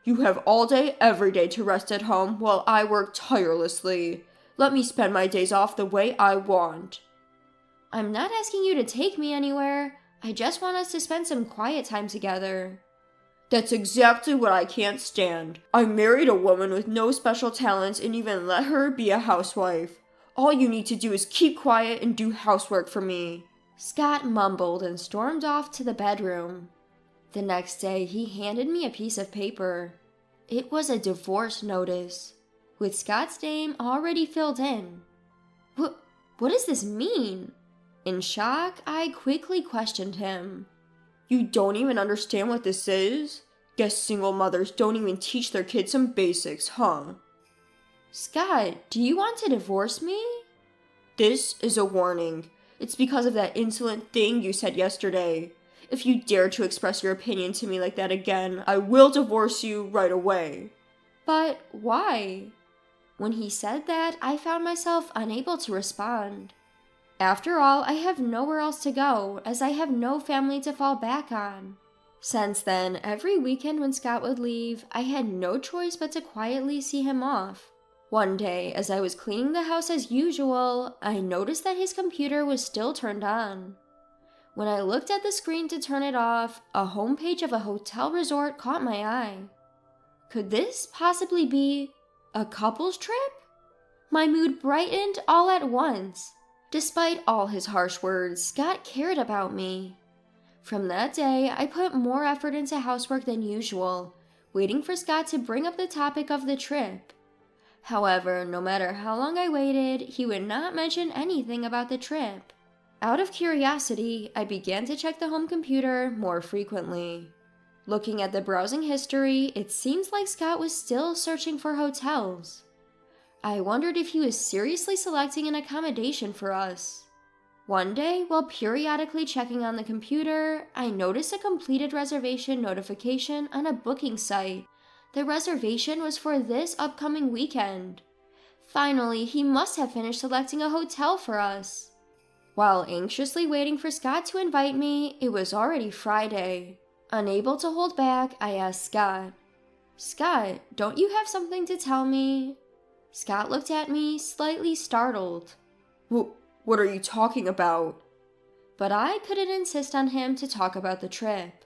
You have all day, every day to rest at home while I work tirelessly. Let me spend my days off the way I want. I'm not asking you to take me anywhere. I just want us to spend some quiet time together. That's exactly what I can't stand. I married a woman with no special talents and even let her be a housewife. All you need to do is keep quiet and do housework for me. Scott mumbled and stormed off to the bedroom. The next day, he handed me a piece of paper. It was a divorce notice, with Scott's name already filled in. What does this mean? In shock, I quickly questioned him. You don't even understand what this is? Guess single mothers don't even teach their kids some basics, huh? Scott, do you want to divorce me? This is a warning. It's because of that insolent thing you said yesterday. If you dare to express your opinion to me like that again, I will divorce you right away. But why? When he said that, I found myself unable to respond. After all, I have nowhere else to go, as I have no family to fall back on. Since then, every weekend when Scott would leave, I had no choice but to quietly see him off. One day, as I was cleaning the house as usual, I noticed that his computer was still turned on. When I looked at the screen to turn it off, a homepage of a hotel resort caught my eye. Could this possibly be a couple's trip? My mood brightened all at once. Despite all his harsh words, Scott cared about me. From that day, I put more effort into housework than usual, waiting for Scott to bring up the topic of the trip. However, no matter how long I waited, he would not mention anything about the trip. Out of curiosity, I began to check the home computer more frequently. Looking at the browsing history, it seems like Scott was still searching for hotels. I wondered if he was seriously selecting an accommodation for us. One day, while periodically checking on the computer, I noticed a completed reservation notification on a booking site. The reservation was for this upcoming weekend. Finally, he must have finished selecting a hotel for us. While anxiously waiting for Scott to invite me, it was already Friday. Unable to hold back, I asked Scott, "Scott, don't you have something to tell me?" Scott looked at me, slightly startled. What are you talking about? But I couldn't insist on him to talk about the trip.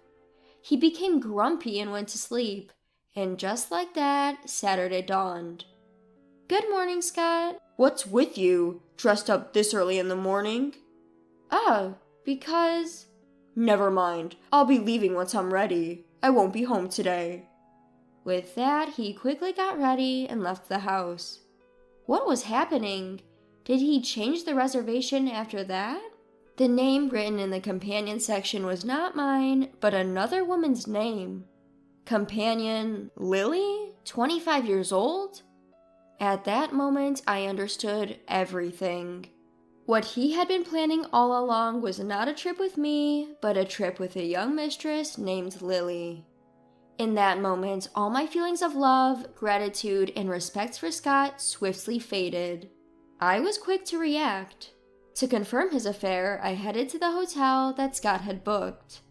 He became grumpy and went to sleep, and just like that, Saturday dawned. "Good morning, Scott." What's with you? Dressed up this early in the morning? Because... Never mind. I'll be leaving once I'm ready. I won't be home today. With that, he quickly got ready and left the house. What was happening? Did he change the reservation after that? The name written in the companion section was not mine, but another woman's name. Companion Lily? 25 years old? At that moment, I understood everything. What he had been planning all along was not a trip with me, but a trip with a young mistress named Lily. In that moment, all my feelings of love, gratitude, and respect for Scott swiftly faded. I was quick to react. To confirm his affair, I headed to the hotel that Scott had booked.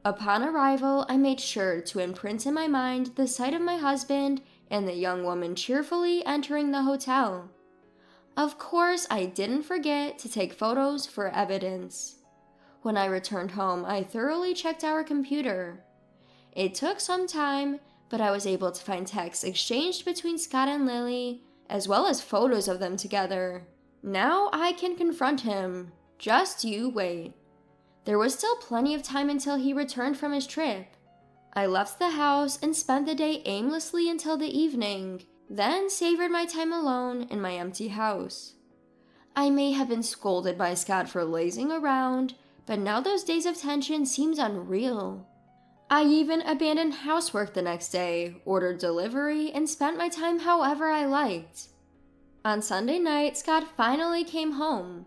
Upon arrival, I made sure to imprint in my mind the sight of my husband and the young woman cheerfully entering the hotel. Of course, I didn't forget to take photos for evidence. When I returned home, I thoroughly checked our computer. It took some time, but I was able to find texts exchanged between Scott and Lily, as well as photos of them together. Now I can confront him. Just you wait. There was still plenty of time until he returned from his trip. I left the house and spent the day aimlessly until the evening, then savored my time alone in my empty house. I may have been scolded by Scott for lazing around, but now those days of tension seemed unreal. I even abandoned housework the next day, ordered delivery, and spent my time however I liked. On Sunday night, Scott finally came home.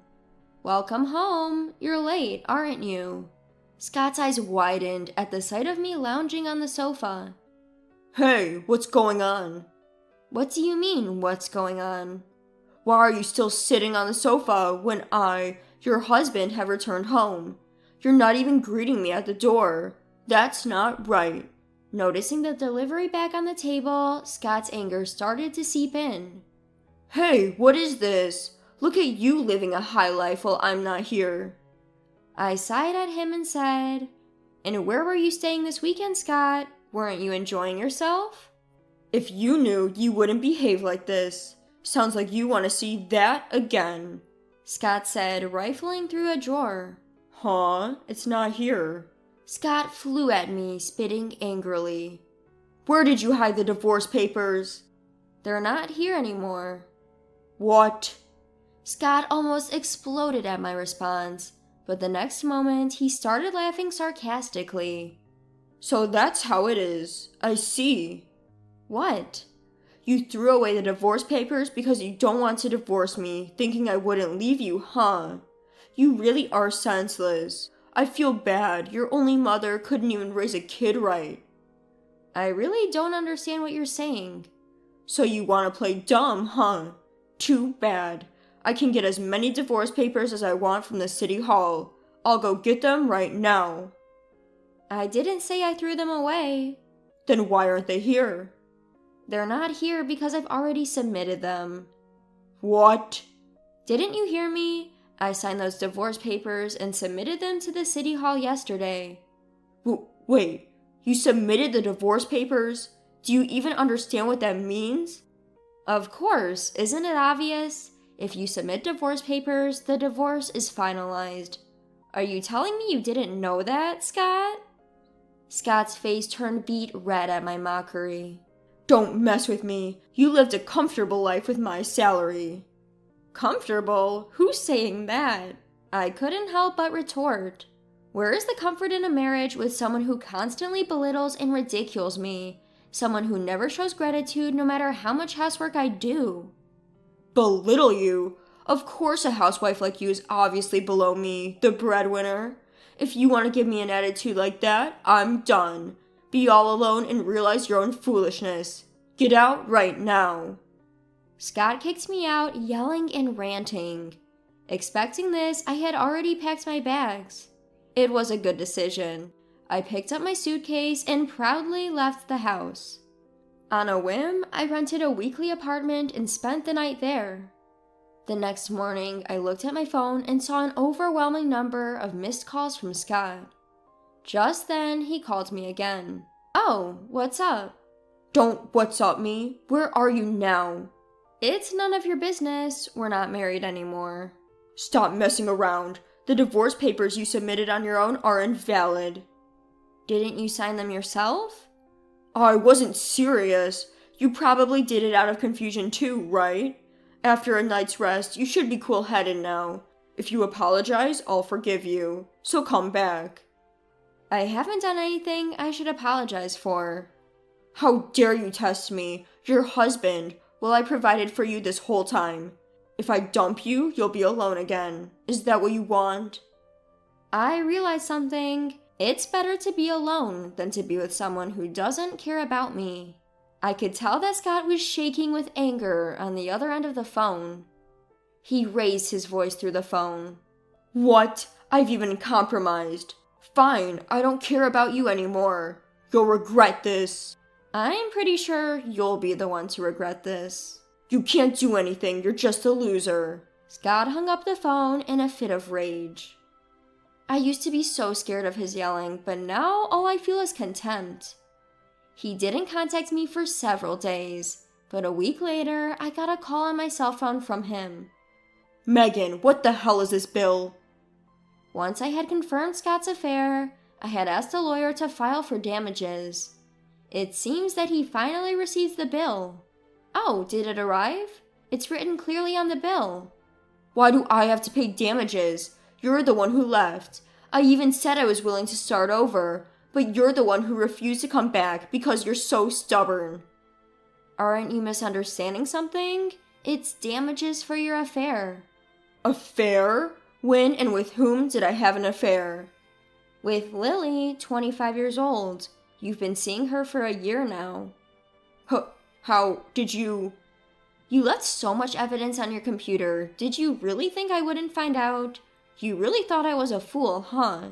"Welcome home. You're late, aren't you?" Scott's eyes widened at the sight of me lounging on the sofa. Hey, what's going on? What do you mean, what's going on? Why are you still sitting on the sofa when your husband, have returned home? You're not even greeting me at the door. That's not right. Noticing the delivery bag on the table, Scott's anger started to seep in. Hey, what is this? Look at you living a high life while I'm not here. I sighed at him and said, "And where were you staying this weekend, Scott? Weren't you enjoying yourself?" If you knew, you wouldn't behave like this. Sounds like you want to see that again, Scott said, rifling through a drawer. Huh? It's not here. Scott flew at me, spitting angrily. Where did you hide the divorce papers? They're not here anymore. What? Scott almost exploded at my response, but the next moment he started laughing sarcastically. So that's how it is. I see. What? You threw away the divorce papers because you don't want to divorce me, thinking I wouldn't leave you, huh? You really are senseless. I feel bad. Your only mother couldn't even raise a kid right. I really don't understand what you're saying. So you want to play dumb, huh? Too bad. I can get as many divorce papers as I want from the city hall. I'll go get them right now. I didn't say I threw them away. Then why aren't they here? They're not here because I've already submitted them. What? Didn't you hear me? I signed those divorce papers and submitted them to the city hall yesterday. Wait, you submitted the divorce papers? Do you even understand what that means? Of course, isn't it obvious? If you submit divorce papers, the divorce is finalized. Are you telling me you didn't know that, Scott? Scott's face turned beet red at my mockery. Don't mess with me. You lived a comfortable life with my salary. Comfortable? Who's saying that? I couldn't help but retort. Where is the comfort in a marriage with someone who constantly belittles and ridicules me? Someone who never shows gratitude no matter how much housework I do. Belittle you? Of course a housewife like you is obviously below me, the breadwinner. If you want to give me an attitude like that, I'm done. Be all alone and realize your own foolishness. Get out right now. Scott kicked me out, yelling and ranting. Expecting this, I had already packed my bags. It was a good decision. I picked up my suitcase and proudly left the house. On a whim, I rented a weekly apartment and spent the night there. The next morning, I looked at my phone and saw an overwhelming number of missed calls from Scott. Just then, he called me again. "Oh, what's up?" Don't what's up me. Where are you now? It's none of your business. We're not married anymore. Stop messing around. The divorce papers you submitted on your own are invalid. Didn't you sign them yourself? I wasn't serious. You probably did it out of confusion too, right? After a night's rest, you should be cool-headed now. If you apologize, I'll forgive you. So come back. I haven't done anything I should apologize for. How dare you test me? Your husband. Well, I provided for you this whole time. If I dump you, you'll be alone again. Is that what you want? I realized something. It's better to be alone than to be with someone who doesn't care about me. I could tell that Scott was shaking with anger on the other end of the phone. He raised his voice through the phone. What? I've even compromised. Fine, I don't care about you anymore. You'll regret this. I'm pretty sure you'll be the one to regret this. You can't do anything, you're just a loser. Scott hung up the phone in a fit of rage. I used to be so scared of his yelling, but now all I feel is contempt. He didn't contact me for several days, but a week later, I got a call on my cell phone from him. Megan, what the hell is this bill? Once I had confirmed Scott's affair, I had asked a lawyer to file for damages. It seems that he finally received the bill. Oh, did it arrive? It's written clearly on the bill. Why do I have to pay damages? You're the one who left. I even said I was willing to start over, but you're the one who refused to come back because you're so stubborn. Aren't you misunderstanding something? It's damages for your affair. Affair? When and with whom did I have an affair? With Lily, 25 years old. You've been seeing her for a year now. How did you... You left so much evidence on your computer. Did you really think I wouldn't find out? You really thought I was a fool, huh?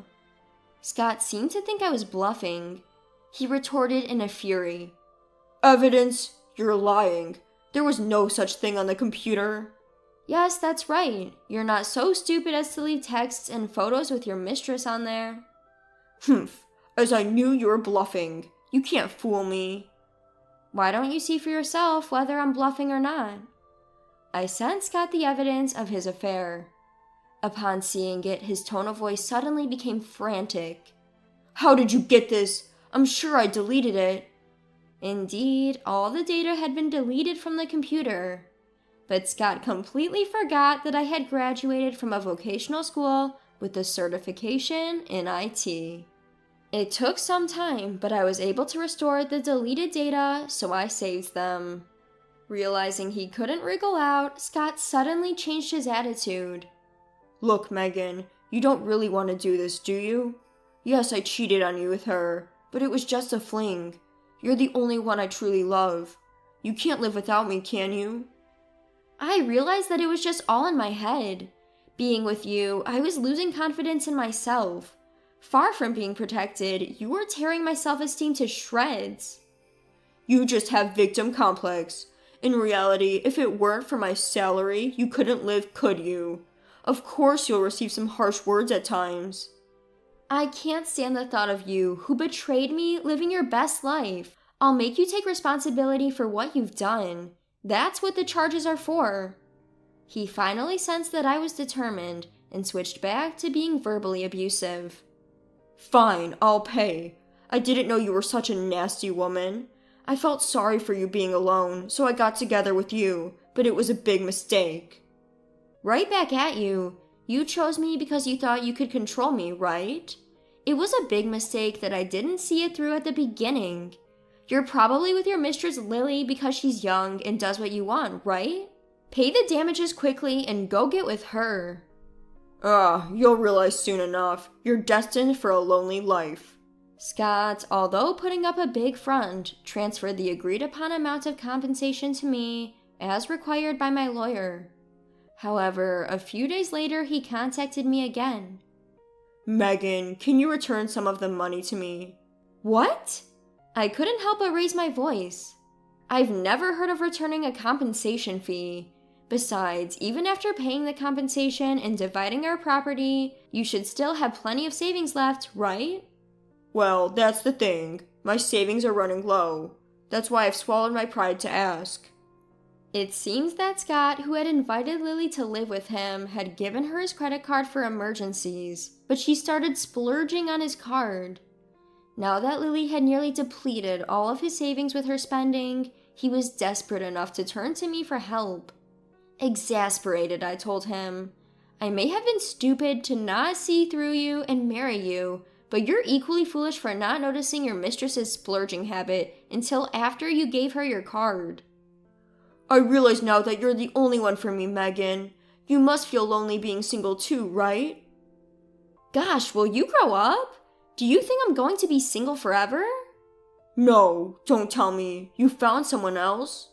Scott seemed to think I was bluffing. He retorted in a fury. Evidence? You're lying. There was no such thing on the computer. Yes, that's right. You're not so stupid as to leave texts and photos with your mistress on there. Humph, as I knew you were bluffing. You can't fool me. Why don't you see for yourself whether I'm bluffing or not? I sent Scott the evidence of his affair. Upon seeing it, his tone of voice suddenly became frantic. How did you get this? I'm sure I deleted it. Indeed, all the data had been deleted from the computer. But Scott completely forgot that I had graduated from a vocational school with a certification in IT. It took some time, but I was able to restore the deleted data, so I saved them. Realizing he couldn't wriggle out, Scott suddenly changed his attitude. Look, Megan, you don't really want to do this, do you? Yes, I cheated on you with her, but it was just a fling. You're the only one I truly love. You can't live without me, can you? I realized that it was just all in my head. Being with you, I was losing confidence in myself. Far from being protected, you were tearing my self-esteem to shreds. You just have victim complex. In reality, if it weren't for my salary, you couldn't live, could you? Of course you'll receive some harsh words at times. I can't stand the thought of you, who betrayed me, living your best life. I'll make you take responsibility for what you've done. That's what the charges are for. He finally sensed that I was determined and switched back to being verbally abusive. Fine, I'll pay. I didn't know you were such a nasty woman. I felt sorry for you being alone, so I got together with you, but it was a big mistake. Right back at you. You chose me because you thought you could control me, right? It was a big mistake that I didn't see it through at the beginning. You're probably with your mistress Lily because she's young and does what you want, right? Pay the damages quickly and go get with her. You'll realize soon enough. You're destined for a lonely life. Scott, although putting up a big front, transferred the agreed upon amount of compensation to me, as required by my lawyer. However, a few days later, he contacted me again. Megan, can you return some of the money to me? What? I couldn't help but raise my voice. I've never heard of returning a compensation fee. Besides, even after paying the compensation and dividing our property, you should still have plenty of savings left, right? Well, that's the thing. My savings are running low. That's why I've swallowed my pride to ask. It seems that Scott, who had invited Lily to live with him, had given her his credit card for emergencies, but she started splurging on his card. Now that Lily had nearly depleted all of his savings with her spending, he was desperate enough to turn to me for help. Exasperated, I told him, I may have been stupid to not see through you and marry you, but you're equally foolish for not noticing your mistress's splurging habit until after you gave her your card. I realize now that you're the only one for me, Megan. You must feel lonely being single too, right? Gosh, will you grow up? Do you think I'm going to be single forever? No, don't tell me. You found someone else?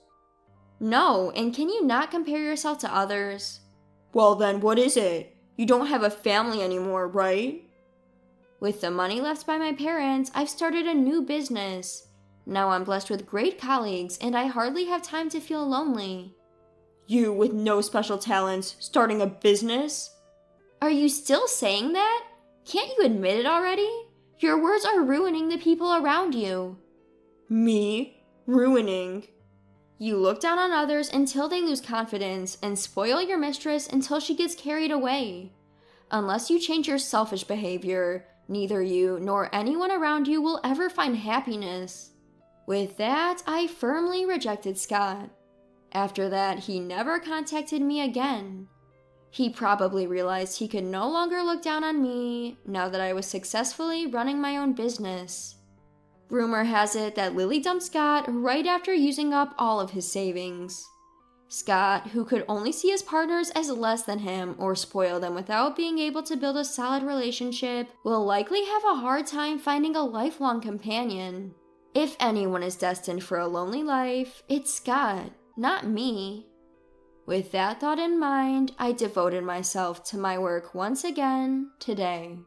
No, and can you not compare yourself to others? Well then, what is it? You don't have a family anymore, right? With the money left by my parents, I've started a new business. Now I'm blessed with great colleagues, and I hardly have time to feel lonely. You, with no special talents, starting a business? Are you still saying that? Can't you admit it already? Your words are ruining the people around you. Me? Ruining? You look down on others until they lose confidence and spoil your mistress until she gets carried away. Unless you change your selfish behavior, neither you nor anyone around you will ever find happiness. With that, I firmly rejected Scott. After that, he never contacted me again. He probably realized he could no longer look down on me now that I was successfully running my own business. Rumor has it that Lily dumped Scott right after using up all of his savings. Scott, who could only see his partners as less than him or spoil them without being able to build a solid relationship, will likely have a hard time finding a lifelong companion. If anyone is destined for a lonely life, it's Scott, not me. With that thought in mind, I devoted myself to my work once again today.